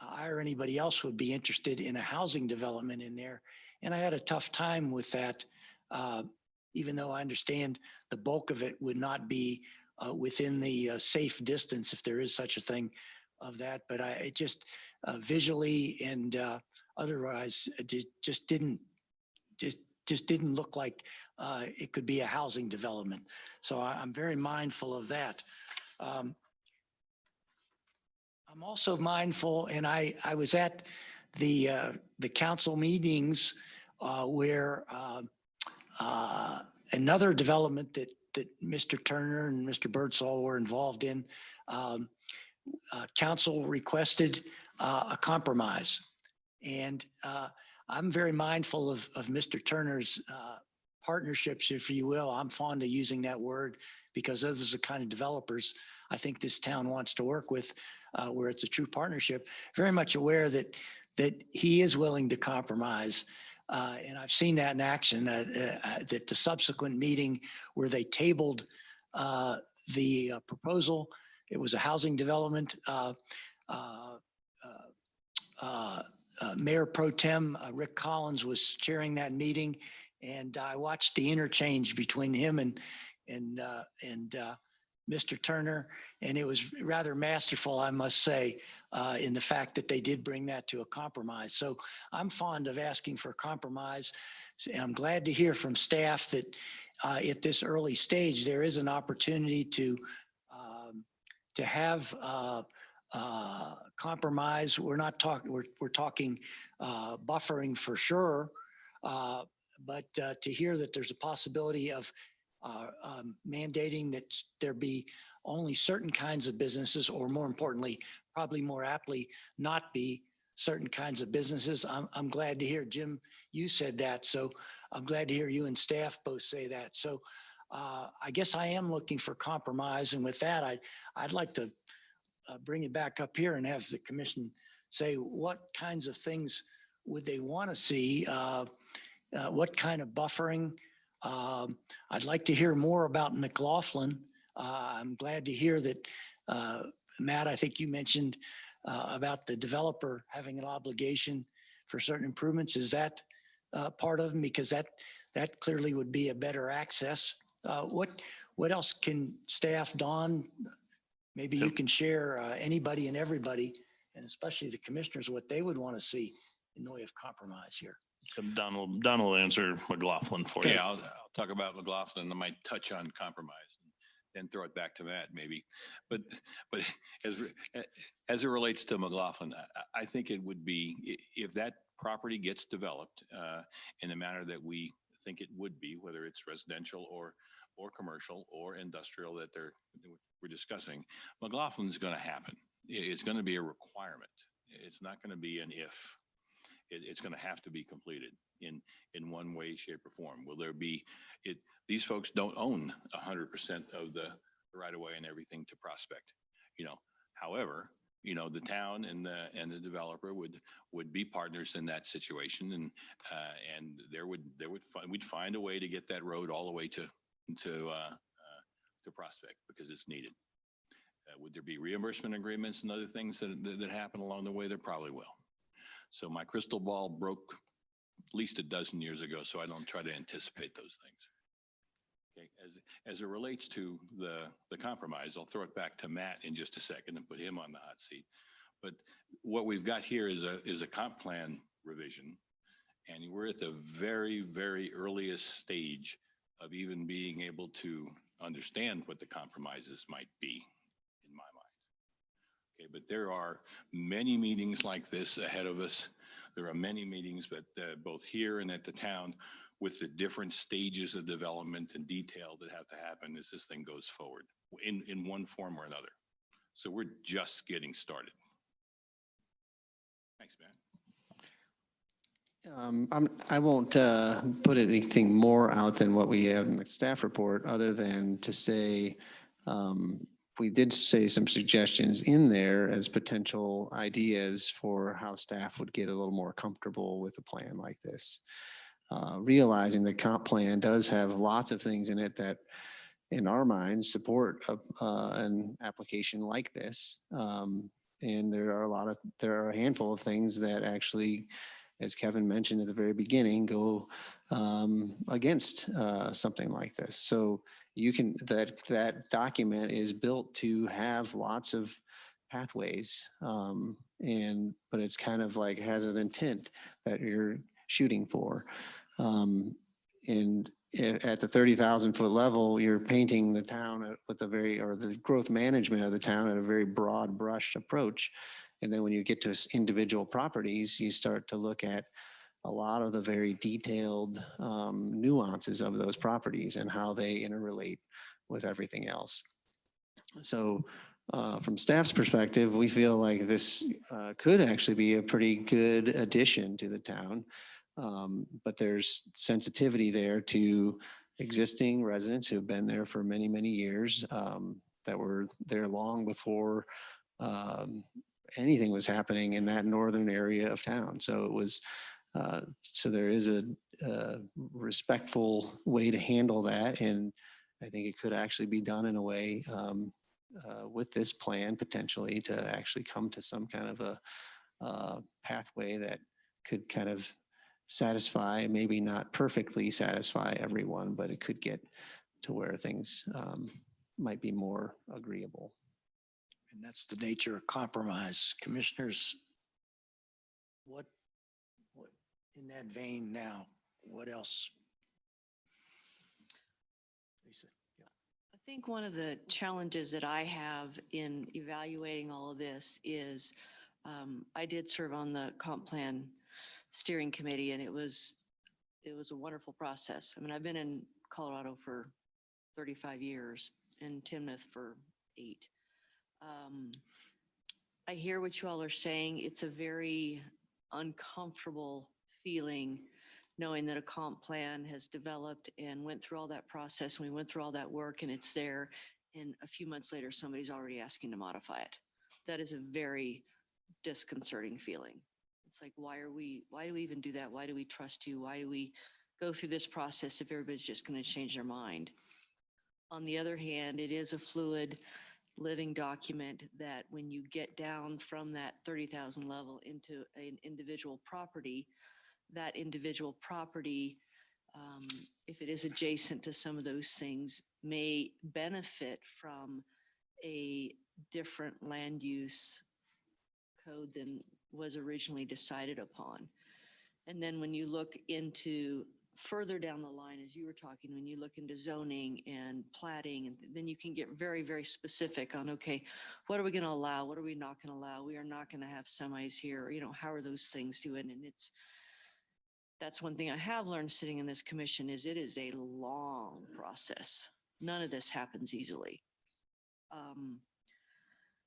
I or anybody else would be interested in a housing development in there. And I had a tough time with that, even though I understand the bulk of it would not be within the safe distance, if there is such a thing, of that. But it just visually and otherwise just didn't look like it could be a housing development. So I'm very mindful of that. I'm also mindful, and I was at the council meetings where another development that Mr. Turner and Mr. Birdsall were involved in, council requested a compromise. And I'm very mindful of Mr. Turner's partnerships, if you will. I'm fond of using that word because those are the kind of developers I think this town wants to work with, where it's a true partnership. Very much aware that he is willing to compromise. And I've seen that in action, that the subsequent meeting where they tabled the proposal, it was a housing development. Mayor Pro Tem Rick Collins was chairing that meeting, and I watched the interchange between him and Mr. Turner, and it was rather masterful, I must say, in the fact that they did bring that to a compromise. So I'm fond of asking for a compromise. And I'm glad to hear from staff that at this early stage there is an opportunity to have compromise. We're not talking. We're talking buffering for sure, but to hear that there's a possibility of mandating that there be only certain kinds of businesses, or more importantly, probably more aptly, not be certain kinds of businesses. I'm glad to hear, Jim, you said that. So I'm glad to hear you and staff both say that. So I guess I am looking for compromise. And with that, I'd like to bring it back up here and have the commission say what kinds of things would they want to see, what kind of buffering. I'd like to hear more about McLaughlin. I'm glad to hear that, Matt, I think you mentioned about the developer having an obligation for certain improvements. Is that part of them? Because that clearly would be a better access. What else can staff, Don, maybe you can share, anybody and everybody, and especially the commissioners, what they would want to see in the way of compromise here. Don will answer McLaughlin for you. Yeah, I'll talk about McLaughlin. I might touch on compromise and then throw it back to Matt maybe. But as it relates to McLaughlin, I think it would be, if that property gets developed in the manner that we think it would be, whether it's residential or commercial or industrial that we're discussing, McLaughlin is going to happen. It's going to be a requirement. It's not going to be an if. It's going to have to be completed in one way, shape, or form. Will there be it? These folks don't own 100% of the right of way and everything to prospect. However, the town and the developer would be partners in that situation, and we'd find a way to get that road all the way to prospect because it's needed. Would there be reimbursement agreements and other things that happen along the way? There probably will. So my crystal ball broke at least a dozen years ago, so I don't try to anticipate those things. Okay, as it relates to the compromise, I'll throw it back to Matt in just a second and put him on the hot seat. But what we've got here is a comp plan revision, and we're at the very, very earliest stage of even being able to understand what the compromises might be, in my Okay, but there are many meetings like this ahead of us. There are many meetings, but both here and at the town with the different stages of development and detail that have to happen as this thing goes forward in one form or another. So we're just getting started. Thanks, man. I won't put anything more out than what we have in the staff report, other than to say, we did say some suggestions in there as potential ideas for how staff would get a little more comfortable with a plan like this. Realizing the comp plan does have lots of things in it that, in our minds, support an application like this. And there are a handful of things that actually, as Kevin mentioned at the very beginning, go against something like this. So you can, that document is built to have lots of pathways, but it's kind of like has an intent that you're shooting for. And at the 30,000 foot level, you're painting the town with the growth management of the town at a very broad brush approach. And then when you get to individual properties, you start to look at a lot of the very detailed nuances of those properties and how they interrelate with everything else. So from staff's perspective, we feel like this could actually be a pretty good addition to the town. But there's sensitivity there to existing residents who have been there for many, many years, that were there long before anything was happening in that northern area of town. So it was, so there is a respectful way to handle that. And I think it could actually be done in a way with this plan potentially to actually come to some kind of a pathway that could kind of satisfy, maybe not perfectly satisfy everyone, but it could get to where things might be more agreeable. And that's the nature of compromise. Commissioners, what in that vein now, what else? Lisa, yeah. I think one of the challenges that I have in evaluating all of this is I did serve on the comp plan steering committee, and it was a wonderful process. I mean, I've been in Colorado for 35 years and Timnath for 8. I hear what you all are saying. It's a very uncomfortable feeling knowing that a comp plan has developed and went through all that process, and we went through all that work and it's there, and a few months later somebody's already asking to modify it. That is a very disconcerting feeling. It's like, why do we even do that? Why do we trust you? Why do we go through this process if everybody's just going to change their mind? On the other hand, it is a fluid living document that when you get down from that 30,000 level into an individual property, that individual property, if it is adjacent to some of those things, may benefit from a different land use code than was originally decided upon. And then when you look into further down the line, as you were talking, when you look into zoning and platting, and then you can get very, very specific on, okay, what are we going to allow? What are we not going to allow? We are not going to have semis here. You know, how are those things doing? And that's one thing I have learned sitting in this commission is it is a long process. None of this happens easily.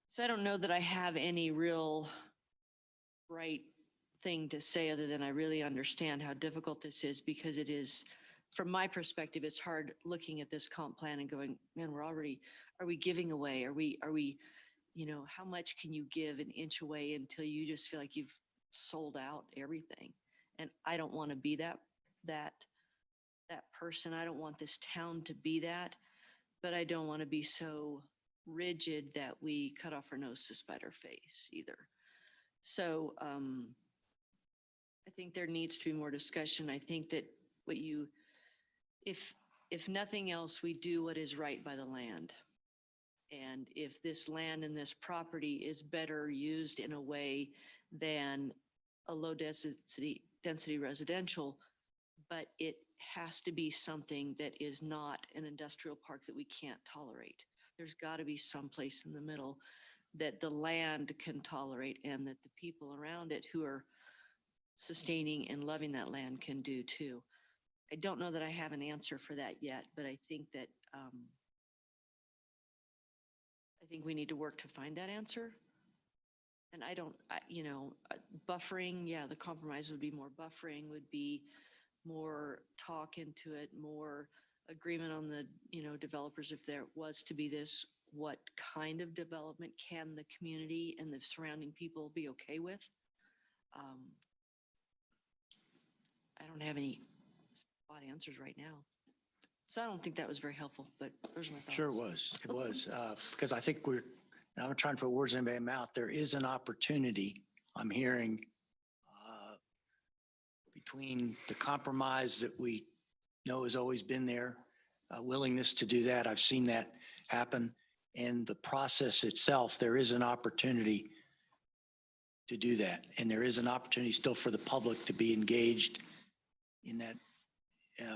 So I don't know that I have any real right thing to say other than I really understand how difficult this is, because it is, from my perspective, it's hard looking at this comp plan and going, man, are we giving away? Are we, you know, how much can you give an inch away until you just feel like you've sold out everything? And I don't want to be that person. I don't want this town to be that, but I don't want to be so rigid that we cut off our nose to spite our face either. So I think there needs to be more discussion. I think that if nothing else, we do what is right by the land. And if this land and this property is better used in a way than a low density residential, but it has to be something that is not an industrial park that we can't tolerate. There's got to be some place in the middle that the land can tolerate and that the people around it who are sustaining and loving that land can do too. I don't know that I have an answer for that yet, but I think that I think we need to work to find that answer. And buffering, yeah, the compromise would be more buffering, would be more talk into it, more agreement on the, developers. If there was to be this, what kind of development can the community and the surrounding people be okay with? I don't have any spot answers right now. So I don't think that was very helpful, but those are my thoughts. Sure it was. It was. Because I think I'm trying to put words in anybody's mouth. There is an opportunity I'm hearing between the compromise that we know has always been there, willingness to do that. I've seen that happen. And the process itself, there is an opportunity to do that. And there is an opportunity still for the public to be engaged in that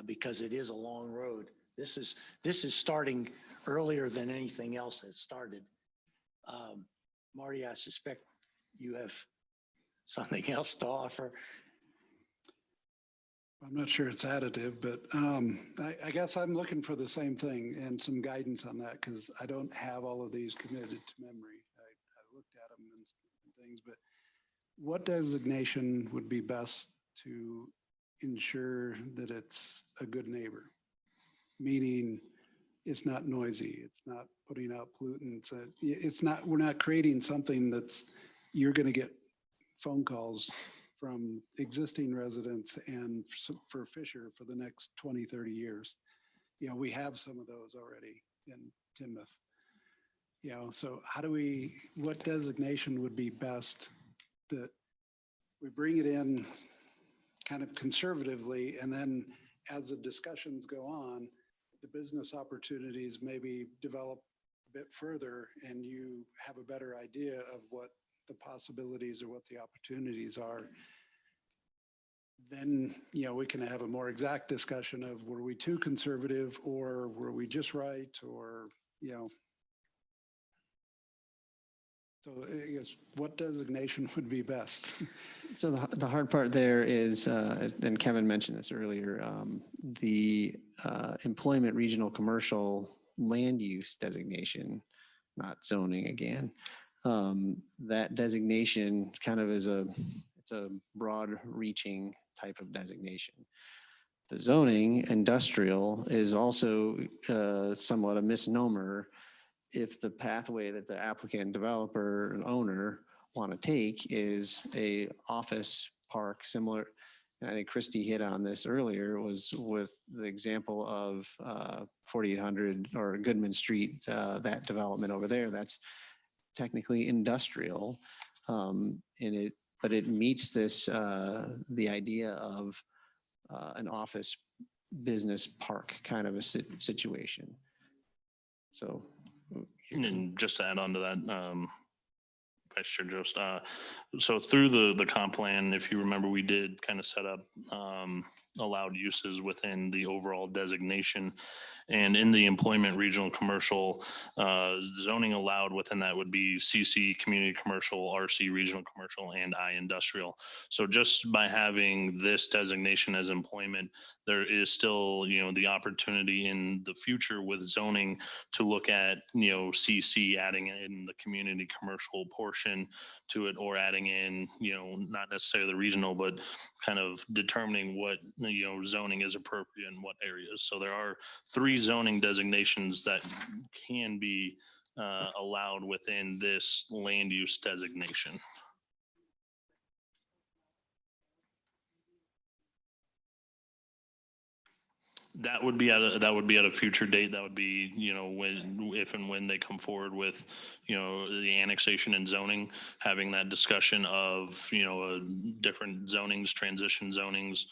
because it is a long road. This is starting earlier than anything else has started. Marty, I suspect you have something else to offer. I'm not sure it's additive, but I guess I'm looking for the same thing and some guidance on that because I don't have all of these committed to memory. I looked at them and things, but what designation would be best to ensure that it's a good neighbor? Meaning it's not noisy, it's not putting out pollutants, we're not creating something that's, you're going to get phone calls from existing residents and for Fisher for the next 20, 30 years. We have some of those already in Timnath. So what designation would be best that we bring it in kind of conservatively, and then as the discussions go on, the business opportunities maybe develop a bit further and you have a better idea of what the possibilities or what the opportunities are. Then, we can have a more exact discussion of were we too conservative or were we just right or, so I guess what designation would be best? So the hard part there is, and Kevin mentioned this earlier, the employment regional commercial land use designation, not zoning again. That designation kind of it's a broad reaching type of designation. The zoning industrial is also somewhat a misnomer if the pathway that the applicant, developer, and owner want to take is a office park similar. I think Christy hit on this earlier, was with the example of 4800 or Goodman Street, that development over there. That's technically industrial, but it meets this the idea of an office business park kind of a situation. So. And just to add on to that, Vice Chair Jost, so through the comp plan, if you remember, we did kind of set up allowed uses within the overall designation. And in the employment regional commercial, zoning allowed within that would be CC community commercial, RC regional commercial, and I industrial. So just by having this designation as employment, there is still, the opportunity in the future with zoning to look at, CC adding in the community commercial portion to it, or adding in, not necessarily the regional, but kind of determining what, zoning is appropriate in what areas. So there are 3 zoning designations that can be allowed within this land use designation. That would be at a future date. That would be, if and when they come forward with, the annexation and zoning, having that discussion of, different zonings, transition zonings,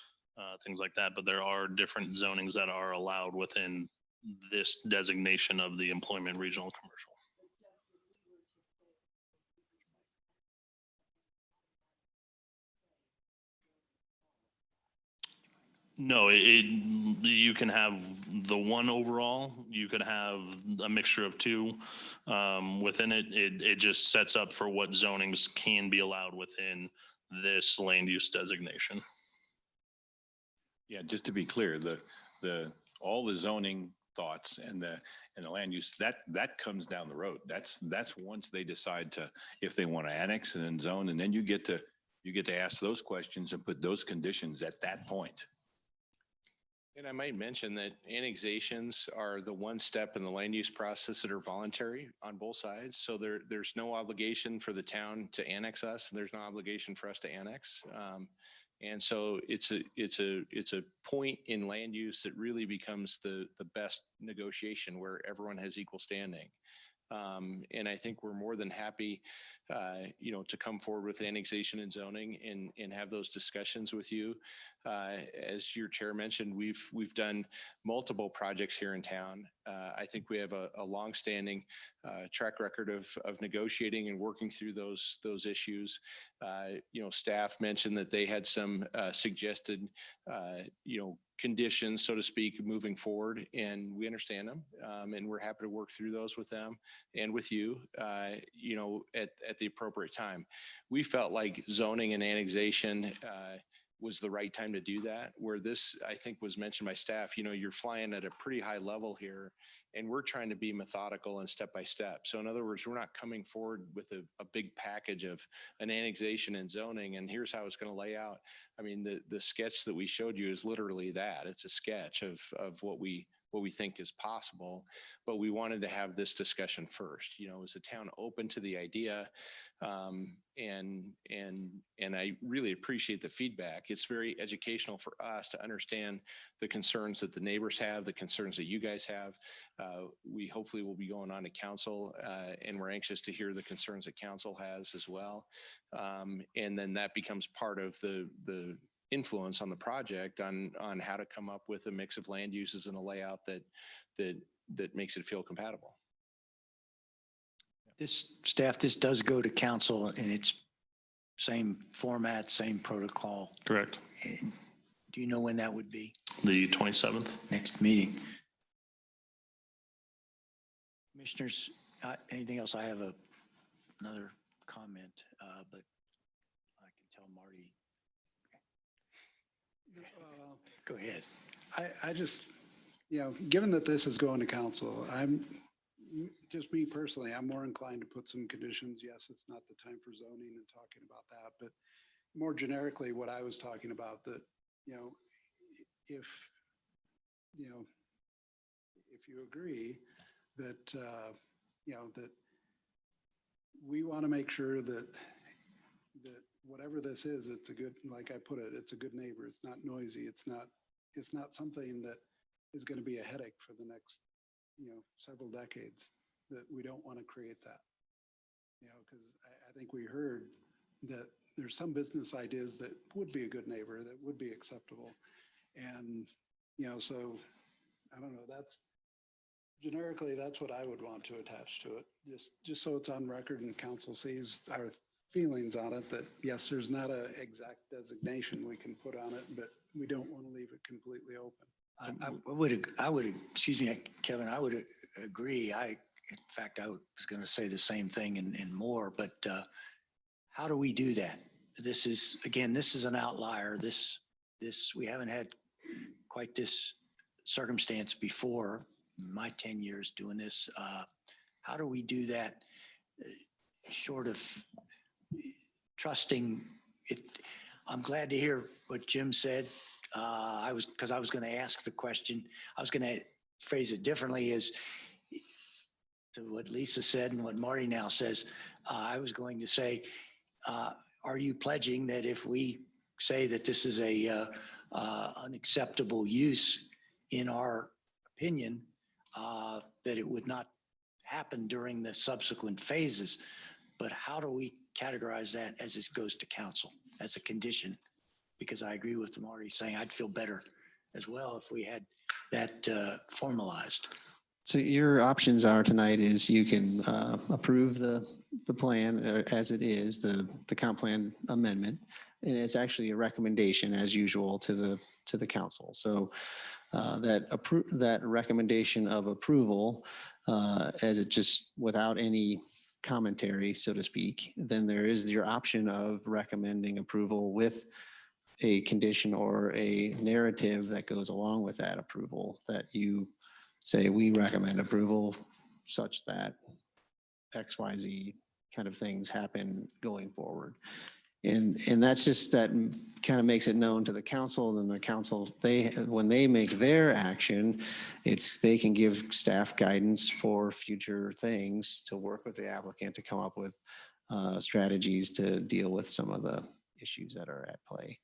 things like that. But there are different zonings that are allowed within this designation of the employment regional commercial. No, you can have the one overall, you could have a mixture of two. Within it, it just sets up for what zonings can be allowed within this land use designation. Yeah, just to be clear, all the zoning thoughts and the land use, that comes down the road. That's once they decide to, if they want to annex and then zone, and then you get to ask those questions and put those conditions at that point. And I might mention that annexations are the one step in the land use process that are voluntary on both sides. So there's no obligation for the town to annex us, and there's no obligation for us to annex. And so it's a point in land use that really becomes the best negotiation where everyone has equal standing. And I think we're more than happy, to come forward with annexation and zoning and have those discussions with you. As your chair mentioned, we've done multiple projects here in town. I think we have a longstanding track record of negotiating and working through those issues. Staff mentioned that they had some suggested, conditions, so to speak, moving forward, and we understand them, and we're happy to work through those with them and with you, at the appropriate time. We felt like zoning and annexation was the right time to do that, where this, I think, was mentioned by staff. You're flying at a pretty high level here, and we're trying to be methodical and step by step. So in other words, we're not coming forward with a big package of an annexation and zoning, and here's how it's going to lay out. I mean, the sketch that we showed you is literally that. It's a sketch of what we think is possible, but we wanted to have this discussion first. Is the town open to the idea? And I really appreciate the feedback. It's very educational for us to understand the concerns that the neighbors have, the concerns that you guys have. We hopefully will be going on to council, and we're anxious to hear the concerns that council has as well. And then that becomes part of the influence on the project on how to come up with a mix of land uses and a layout that makes it feel compatible. This does go to council in its same format, same protocol. Correct. And do you know when that would be? The 27th. Next meeting. Commissioners, anything else? I have another comment, but I can tell Marty. Go ahead. I just, given that this is going to council, just me personally, I'm more inclined to put some conditions. Yes, it's not the time for zoning and talking about that, but more generically, what I was talking about, that, if you agree that, that we want to make sure that whatever this is, it's a good, like I put it, it's a good neighbor. It's not noisy. It's not something that is going to be a headache for the next, several decades, that we don't want to create that, because I think we heard that there's some business ideas that would be a good neighbor, that would be acceptable. And, so I don't know, that's generically, that's what I would want to attach to it. Just so it's on record and council sees our feelings on it, that yes, there's not an exact designation we can put on it, but we don't want to leave it completely open. I would, excuse me, Kevin, I would agree. In fact, I was going to say the same thing and more, but how do we do that? This is an outlier. We haven't had quite this circumstance before in my 10 years doing this. How do we do that short of trusting it? I'm glad to hear what Jim said. Because I was going to ask the question. I was going to phrase it differently, as to what Lisa said and what Marty now says. I was going to say, are you pledging that if we say that this is a unacceptable use in our opinion, that it would not happen during the subsequent phases? But how do we categorize that as it goes to council as a condition? Because I agree with Marty saying I'd feel better as well if we had that formalized. So your options are tonight is you can approve the plan as it is, the comp plan amendment, and it's actually a recommendation as usual to the council. So that recommendation of approval, as it just without any commentary, so to speak, then there is your option of recommending approval with a condition or a narrative that goes along with that approval, that you say, we recommend approval such that XYZ kind of things happen going forward. And that's just, that kind of makes it known to the council. Then the council, when they make their action, they can give staff guidance for future things to work with the applicant to come up with strategies to deal with some of the issues that are at play.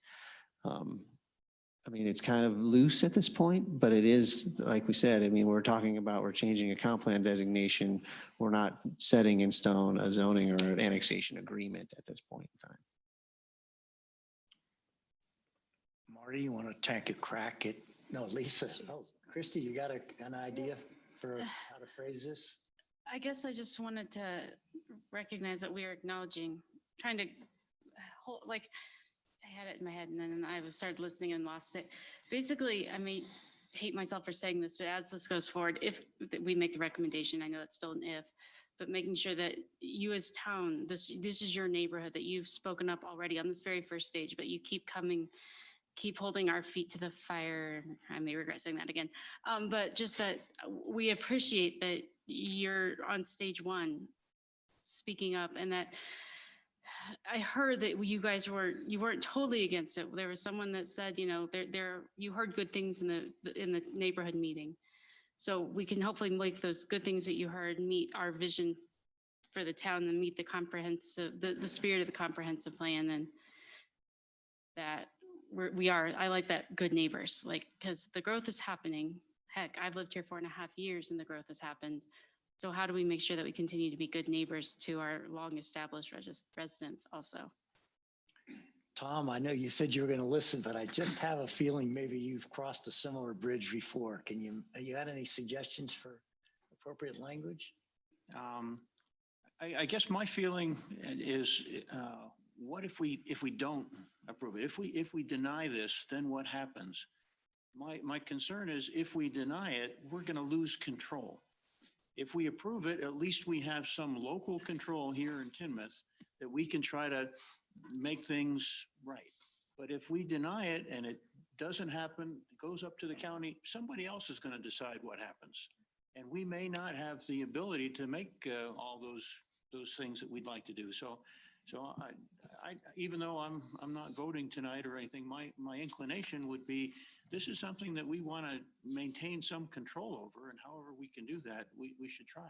I mean, it's kind of loose at this point, but it is, like we said, I mean, we're changing a comp plan designation. We're not setting in stone a zoning or an annexation agreement at this point in time. Marty, you want to take a crack at, no, Lisa, oh, Christy, you got an idea for how to phrase this? I guess I just wanted to recognize that we are acknowledging, trying to hold, like, I had it in my head and then I started listening and lost it. Basically, I may hate myself for saying this, but as this goes forward, if we make the recommendation, I know it's still an if, but making sure that you as town, this is your neighborhood, that you've spoken up already on this very first stage, but you keep holding our feet to the fire. I may regret saying that again. But just that we appreciate that you're on stage one speaking up, and that I heard that you guys weren't totally against it. There was someone that said, you know, you heard good things in the neighborhood meeting. So we can hopefully make those good things that you heard meet our vision for the town and meet the comprehensive, the spirit of the comprehensive plan, and that I like that, good neighbors, like, because the growth is happening. Heck, I've lived here 4.5 years and the growth has happened. So how do we make sure that we continue to be good neighbors to our long-established residents also? Tom, I know you said you were going to listen, but I just have a feeling maybe you've crossed a similar bridge before. You had any suggestions for appropriate language? I guess my feeling is, what if we don't approve it? If we deny this, then what happens? My concern is, if we deny it, we're going to lose control. If we approve it, at least we have some local control here in Timnath that we can try to make things right. But if we deny it and it doesn't happen, it goes up to the county, somebody else is going to decide what happens. And we may not have the ability to make all those things that we'd like to do. So I even though I'm not voting tonight or anything, my inclination would be, this is something that we want to maintain some control over, and however we can do that, we should try.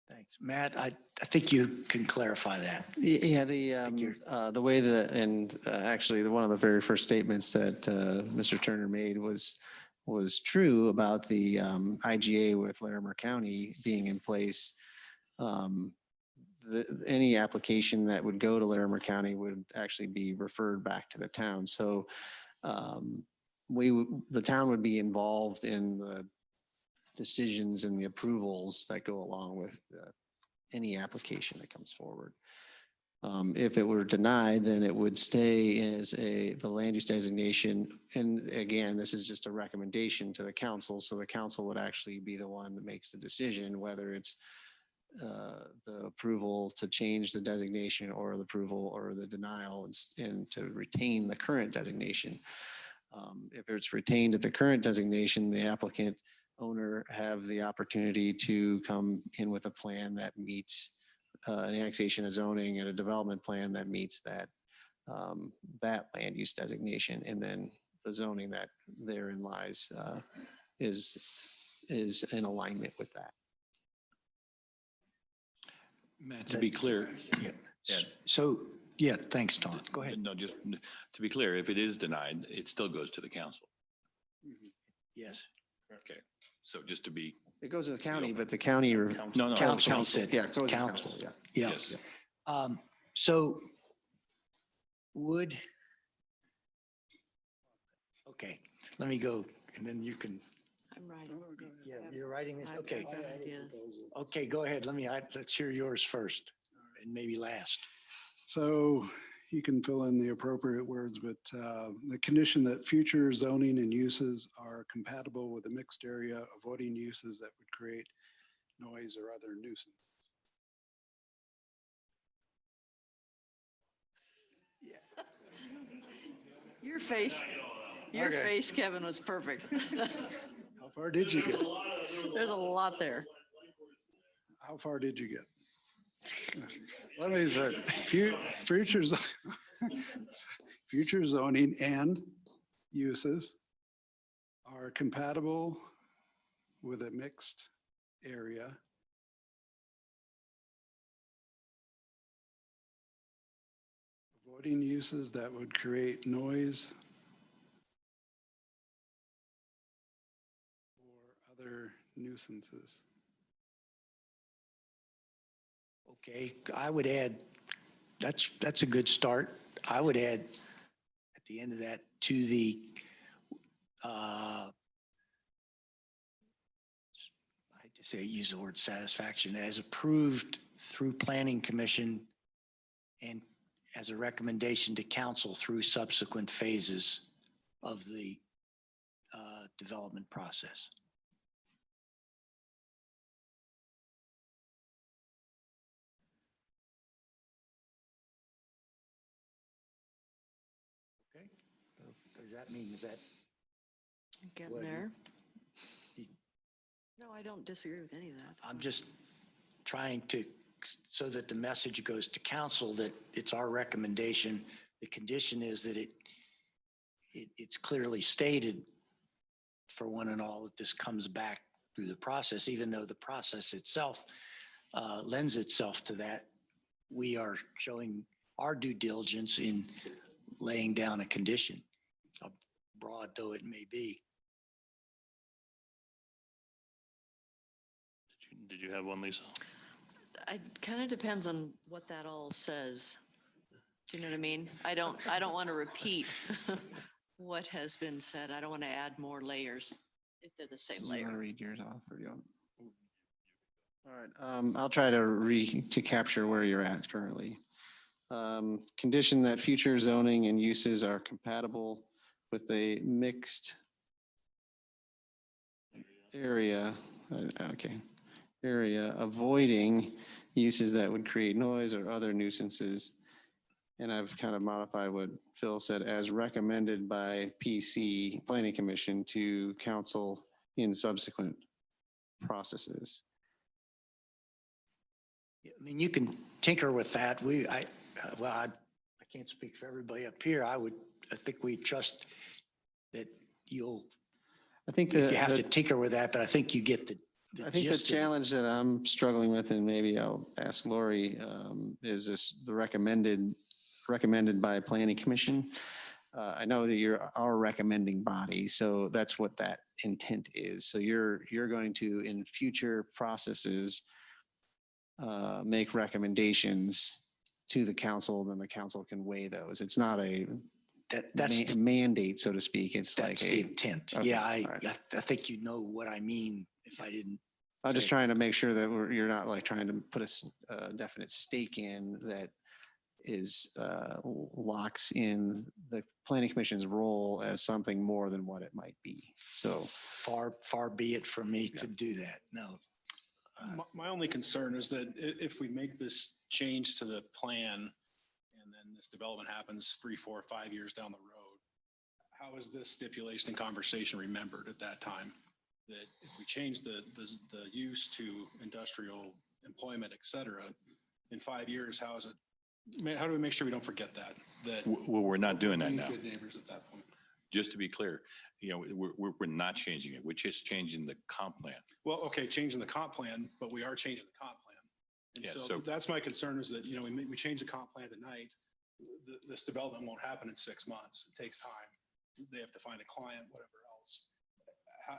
Thanks. Matt, I think you can clarify that. Yeah, the way that, and actually one of the very first statements that Mr. Turner made was true about the IGA with Larimer County being in place. Any application that would go to Larimer County would actually be referred back to the town. So the town would be involved in the decisions and the approvals that go along with any application that comes forward. If it were denied, then it would stay as the land use designation. And again, this is just a recommendation to the council. So the council would actually be the one that makes the decision, whether it's the approval to change the designation or the approval or the denial and to retain the current designation. If it's retained at the current designation, the applicant owner have the opportunity to come in with a plan that meets an annexation, a zoning, and a development plan that meets that land use designation, and then the zoning that therein lies is in alignment with that. Matt, to be clear. Yeah. So, yeah, thanks, Tom. Go ahead. No, just to be clear, if it is denied, it still goes to the council. Yes. Okay. So just to be. It goes to the county, but the county. No. Council said. Yeah, it goes to council. council. Yeah. Yes. So okay, let me go and then you can. I'm writing. Yeah, you're writing this? I've Okay. got ideas. Okay, go ahead. Let's hear yours first and maybe last. So, you can fill in the appropriate words, but the condition that future zoning and uses are compatible with a mixed area, avoiding uses that would create noise or other nuisance. Your face, Kevin, was perfect. How far did you get? There's a lot there. How far did you get? Let me say, future zoning and uses are compatible with a mixed area. Avoiding uses that would create noise or other nuisances. Okay, I would add, that's a good start. I would add at the end of that to the, I hate to say, use the word satisfaction, as approved through Planning Commission and as a recommendation to council through subsequent phases of the development process. Okay, does that mean that? Getting What? there. No, I don't disagree with any of that. I'm just trying to, so that the message goes to council that it's our recommendation. The condition is that it's clearly stated for one and all that this comes back through the process, even though the process itself lends itself to that. We are showing our due diligence in laying down a condition, broad though it may be. Did you have one, Lisa? It kind of depends on what that all says. Do you know what I mean? I don't want to repeat what has been said. I don't want to add more layers if they're the same You want to layer. read yours off or do you want? All right, I'll try to capture where you're at currently. Condition that future zoning and uses are compatible with a mixed area, avoiding uses that would create noise or other nuisances. And I've kind of modified what Phil said, as recommended by PC, Planning Commission, to council in subsequent processes. I mean, you can tinker with that. I can't speak for everybody up here. I think we trust that you'll, I think if you have to tinker with that, but I think you get the I think the gist of it. challenge that I'm struggling with, and maybe I'll ask Lori, is this the recommended by Planning Commission. I know that you're our recommending body, so that's what that intent is. So you're going to, in future processes, make recommendations to the council, then the council can weigh those. It's not a mandate, so to speak. It's like That's the intent. Okay, Yeah, all right. I think you know what I mean if I didn't. I'm just trying to make sure that you're not like trying to put a definite stake in that is locks in the Planning Commission's role as something more than what it might be. So far be it from me to do that. No. My only concern is that if we make this change to the plan and then this development happens 3, 4, 5 years down the road, how is this stipulation and conversation remembered at that time? That if we change the use to industrial employment, et cetera, in 5 years, how do we make sure we don't forget that? Well, we're not doing that being now. good neighbors at that point. Just to be clear, we're not changing it. We're just changing the comp plan. Well, okay, changing the comp plan, but we are changing the comp plan. And Yeah, so so- that's my concern is that, we change the comp plan tonight. This development won't happen in 6 months. It takes time. They have to find a client, whatever else.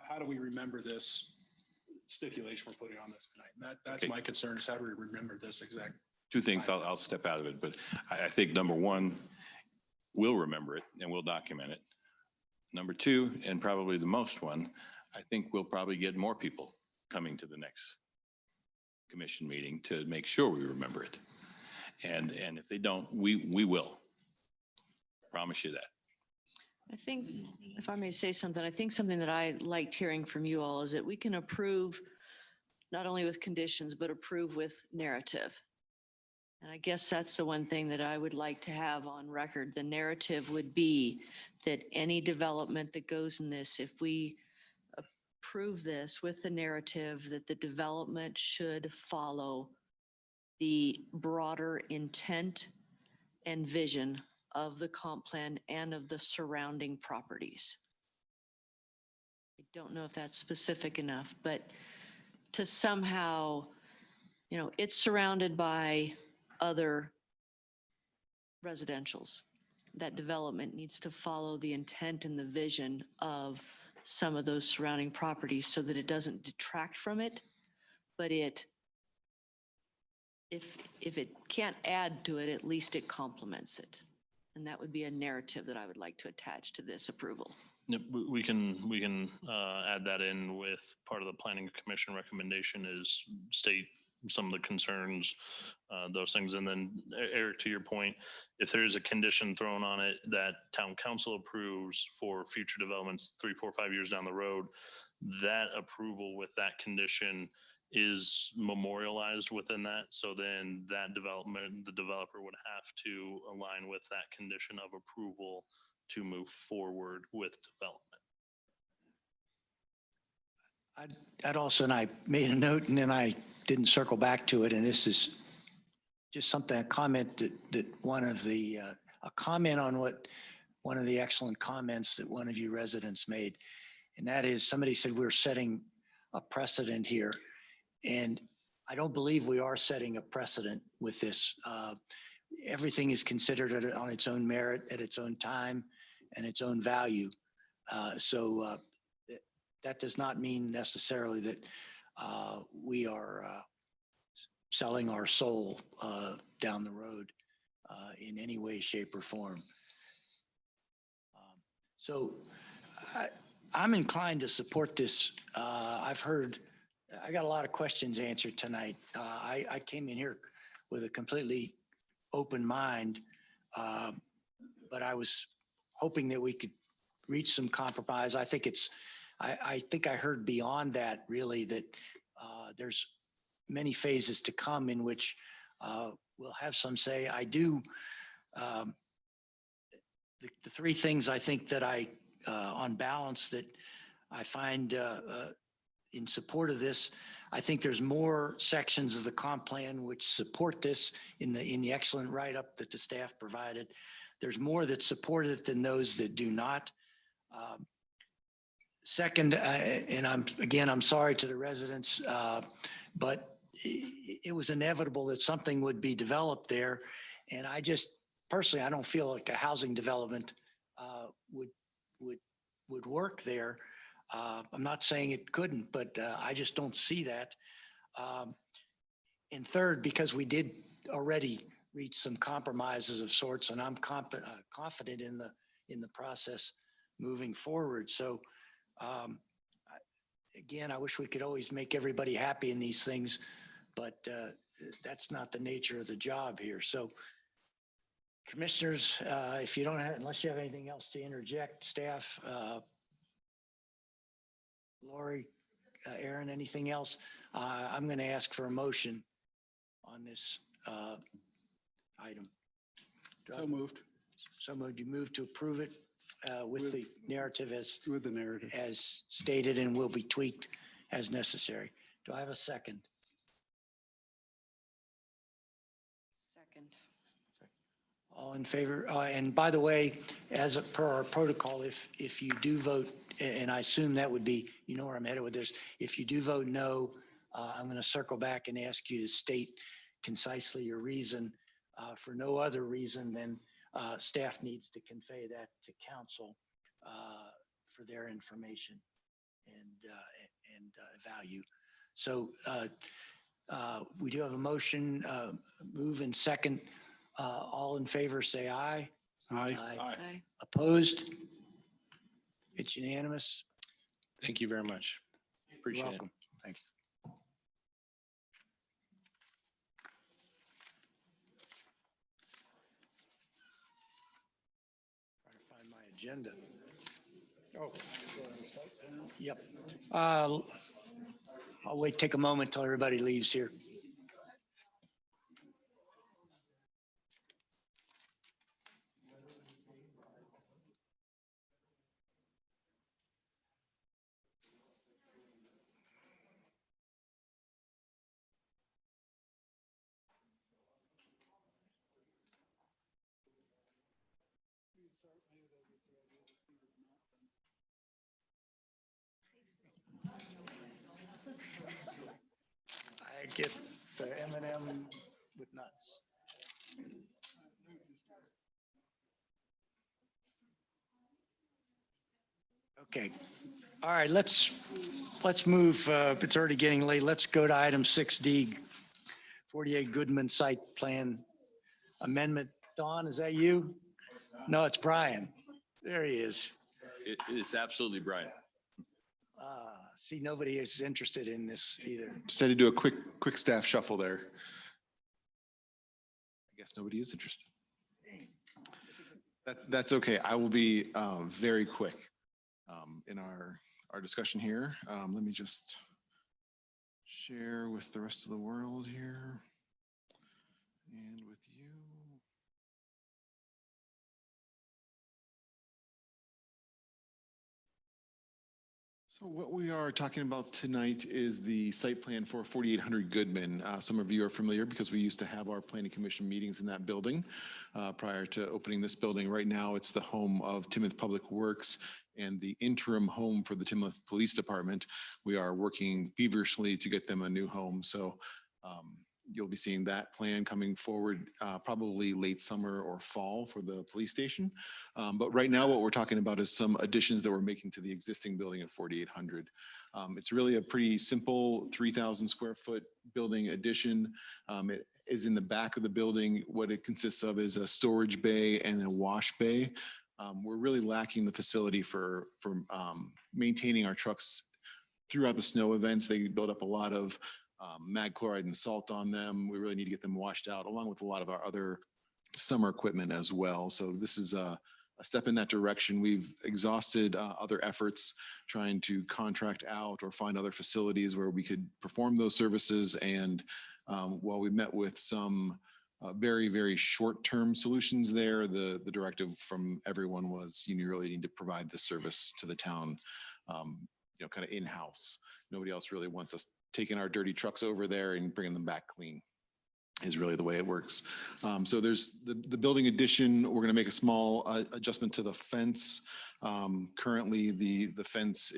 How do we remember this stipulation we're putting on this tonight? And that's Okay. my concern is how do we remember this exact? Two things, I'll step out of it, but I think number one, we'll remember it and we'll document it. Number two, and probably the most one, I think we'll probably get more people coming to the next commission meeting to make sure we remember it. And if they don't, we will. Promise you that. I think, if I may say something, I think something that I liked hearing from you all is that we can approve not only with conditions, but approve with narrative. And I guess that's the one thing that I would like to have on record. The narrative would be that any development that goes in this, if we approve this with the narrative that the development should follow the broader intent and vision of the comp plan and of the surrounding properties. I don't know if that's specific enough, but to somehow, it's surrounded by other residentials. That development needs to follow the intent and the vision of some of those surrounding properties so that it doesn't detract from it, but if it can't add to it, at least it complements it. And that would be a narrative that I would like to attach to this approval. Yep, we can add that in with part of the planning commission recommendation is state some of the concerns, those things. And then Eric, to your point, if there is a condition thrown on it that town council approves for future developments 3, 4, 5 years down the road, that approval with that condition is memorialized within that. So then that development, the developer would have to align with that condition of approval to move forward with development. I'd also, and I made a note and then I didn't circle back to it. And this is just something, a comment that a comment on what one of the excellent comments that one of you residents made. And that is somebody said, we're setting a precedent here. And I don't believe we are setting a precedent with this. Everything is considered on its own merit, at its own time, and its own value. So that does not mean necessarily that we are selling our soul down the road in any way, shape, or form. So I'm inclined to support this. I got a lot of questions answered tonight. I came in here with a completely open mind, but I was hoping that we could reach some compromise. I think I heard beyond that really that there's many phases to come in which we'll have some say. I do. The three things I think that on balance that I find in support of this, I think there's more sections of the comp plan which support this in the excellent write-up that the staff provided. There's more that support it than those that do not. Second, and I'm sorry to the residents, but it was inevitable that something would be developed there. And I just, personally, I don't feel like a housing development would work there. I'm not saying it couldn't, but I just don't see that. And third, because we did already reach some compromises of sorts, and I'm confident in the process moving forward. So again, I wish we could always make everybody happy in these things, but that's not the nature of the job here. So commissioners, if you don't have, unless you have anything else to interject, staff, Lori, Aaron, anything else? I'm going to ask for a motion on this item. So moved. So moved. You move to approve it with the narrative as stated and will be tweaked as necessary. Do I have a second? Second. All in favor? And by the way, as per our protocol, if you do vote, and I assume that would be, you know where I'm headed with this, if you do vote no, I'm going to circle back and ask you to state concisely your reason for no other reason than staff needs to convey that to council for their information and value. So we do have a motion, move in second. All in favor, say aye. Aye. Aye. Opposed? It's unanimous. Thank you very much. Appreciate You're it. welcome. Thanks. agenda. Oh. Yep. I'll wait, take a moment till everybody leaves here. I get the M&M with nuts. Okay. All right, let's move. It's already getting late. Let's go to item 6D, 48 Goodman site plan amendment. Don, is that you? No, it's Brian. There he is. It is absolutely Brian. See, nobody is interested in this either. Just had to do a quick staff shuffle there. I guess nobody is interested. That's okay. I will be very quick in our discussion here. Let me just share with the rest of the world here and with you. So what we are talking about tonight is the site plan for 4800 Goodman. Some of you are familiar because we used to have our planning commission meetings in that building prior to opening this building. Right now, it's the home of Timnath Public Works and the interim home for the Timnath Police Department. We are working feverishly to get them a new home. So you'll be seeing that plan coming forward probably late summer or fall for the police station. But right now what we're talking about is some additions that we're making to the existing building at 4800. It's really a pretty simple 3,000 square foot building addition. It is in the back of the building. What it consists of is a storage bay and a wash bay. We're really lacking the facility for maintaining our trucks throughout the snow events. They build up a lot of mag chloride and salt on them. We really need to get them washed out along with a lot of our other summer equipment as well. So this is a step in that direction. We've exhausted other efforts trying to contract out or find other facilities where we could perform those services. And while we met with some very, very short-term solutions there, the directive from everyone was you really need to provide this service to the town, kind of in-house. Nobody else really wants us taking our dirty trucks over there and bringing them back clean is really the way it works. So there's the building addition. We're going to make a small adjustment to the fence. Currently, the fence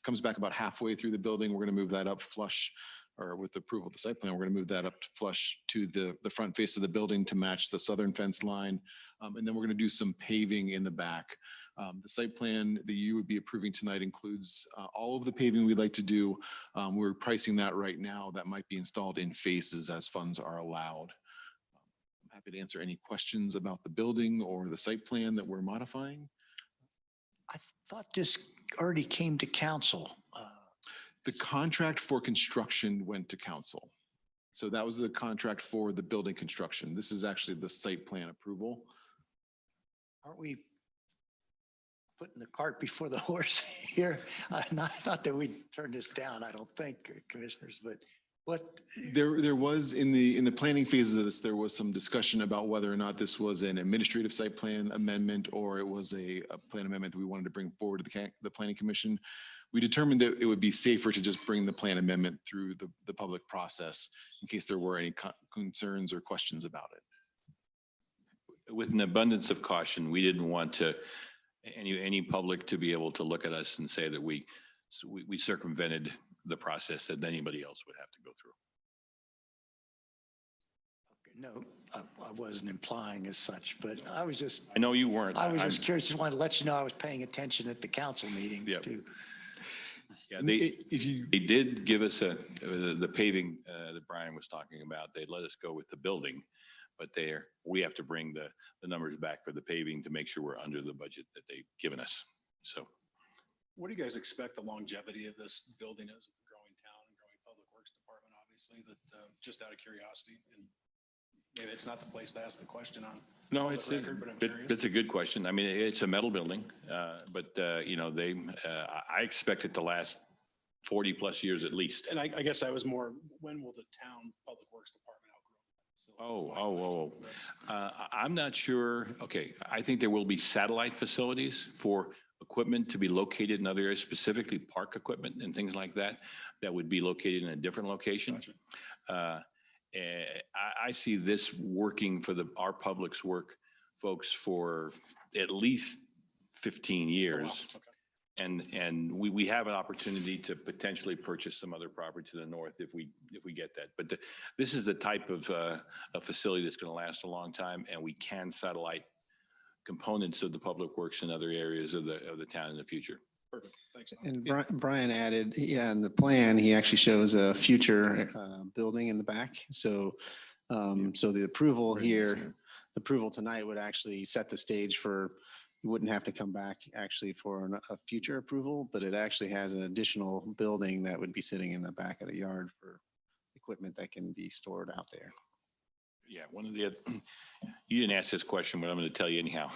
comes back about halfway through the building. We're going to move that up flush, or with the approval of the site plan, we're going to move that up flush to the front face of the building to match the southern fence line. And then we're going to do some paving in the back. The site plan that you would be approving tonight includes all of the paving we'd like to do. We're pricing that right now. That might be installed in phases as funds are allowed. I'm happy to answer any questions about the building or the site plan that we're modifying. I thought this already came to council. The contract for construction went to council. So that was the contract for the building construction. This is actually the site plan approval. Aren't we putting the cart before the horse here? I thought that we'd turn this down. I don't think, commissioners, but what? There was in the planning phases of this, there was some discussion about whether or not this was an administrative site plan amendment or it was a plan amendment that we wanted to bring forward to the planning commission. We determined that it would be safer to just bring the plan amendment through the public process in case there were any concerns or questions about it. With an abundance of caution, we didn't want any public to be able to look at us and say that we circumvented the process that anybody else would have to go through. No, I wasn't implying as such, but I was just. I know you weren't. I was just curious. Just wanted to let you know I was paying attention at the council meeting too. Yeah, they did give us the paving that Brian was talking about. They let us go with the building, but we have to bring the numbers back for the paving to make sure we're under the budget that they've given us. So, what do you guys expect the longevity of this building is at the growing town and growing public works department? Obviously, that just out of curiosity, and maybe it's not the place to ask the question on No, it's, it's a good question. I mean, it's a metal building, but, I expect it to last 40 plus years at least. And I guess I was more, when will the town public works department outgrow? I'm not sure. Okay, I think there will be satellite facilities for equipment to be located in other areas, specifically park equipment and things like that, that would be located in a different location. I see this working for our public's work folks for at least 15 years. And we have an opportunity to potentially purchase some other property to the north if we get that. But this is the type of a facility that's going to last a long time, and we can satellite components of the public works in other areas of the town in the future. Perfect. Thanks. And Brian added, yeah, in the plan, he actually shows a future building in the back. So, so the approval here, the approval tonight would actually set the stage for, you wouldn't have to come back actually for a future approval, but it actually has an additional building that would be sitting in the back of the yard for equipment that can be stored out there. Yeah, one of the other, you didn't ask this question, but I'm going to tell you anyhow.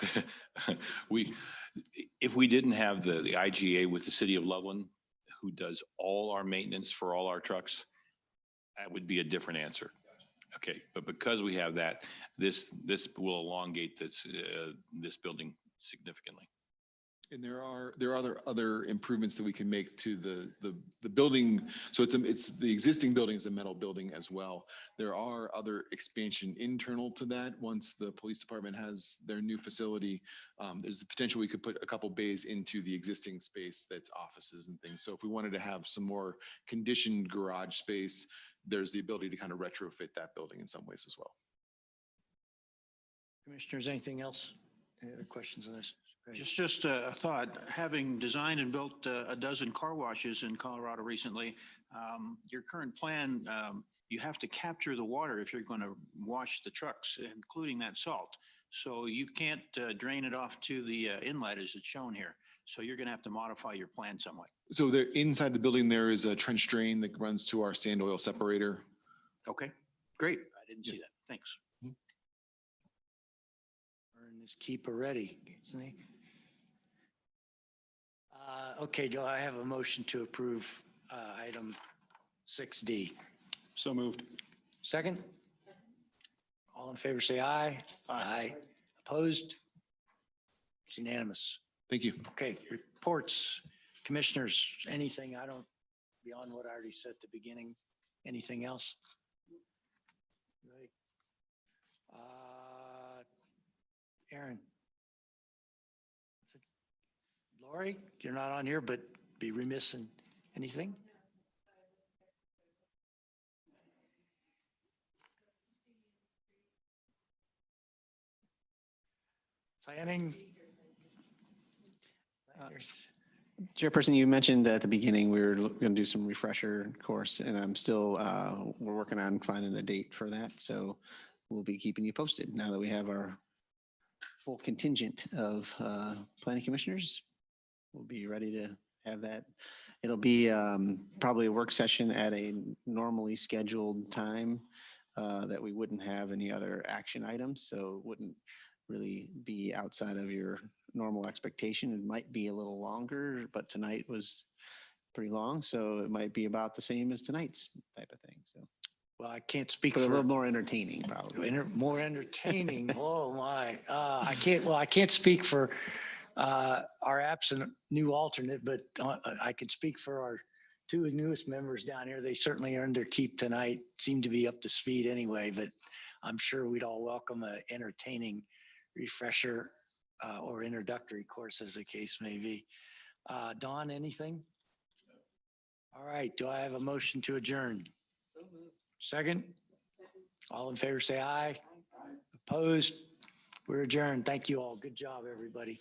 If we didn't have the IGA with the city of Loveland, who does all our maintenance for all our trucks, that would be a different answer. Okay, but because we have that, this will elongate this building significantly. And there are other improvements that we can make to the building. So it's the existing building is a metal building as well. There are other expansion internal to that. Once the police department has their new facility, there's the potential we could put a couple bays into the existing space that's offices and things. So if we wanted to have some more conditioned garage space, there's the ability to kind of retrofit that building in some ways as well. Commissioners, anything else? Any other questions on this? Just a thought, having designed and built a dozen car washes in Colorado recently, your current plan, you have to capture the water if you're going to wash the trucks, including that salt. So you can't drain it off to the inlet as it's shown here. So you're going to have to modify your plan somewhat. So there, inside the building, there is a trench drain that runs to our sand oil separator. Okay, great. I didn't see that. Thanks. Earn his keeper ready, isn't he? Okay, do I have a motion to approve item 6D? So moved. Second? All in favor, say aye. Aye. Opposed? It's unanimous. Thank you. Okay, reports, commissioners, anything beyond what I already said at the beginning, anything else? Right. Aaron? Lori, you're not on here, but be remiss in anything? Planning? Chairperson, you mentioned at the beginning, we were going to do some refresher course, and I'm still, we're working on finding a date for that. So we'll be keeping you posted now that we have our full contingent of planning commissioners. We'll be ready to have that. It'll be probably a work session at a normally scheduled time that we wouldn't have any other action items. So it wouldn't really be outside of your normal expectation. It might be a little longer, but tonight was pretty long. So it might be about the same as tonight's type of thing. So. Well, I can't speak but for. a little more entertaining, probably. More entertaining. Oh my! I can't speak for our absent new alternate, but I can speak for our two newest members down here. They certainly earned their keep tonight. Seem to be up to speed anyway, but I'm sure we'd all welcome an entertaining refresher or introductory course, as the case may be. Dawn, anything? All right. Do I have a motion to adjourn? So moved. Second? All in favor, say aye. Opposed? We're adjourned. Thank you all. Good job, everybody.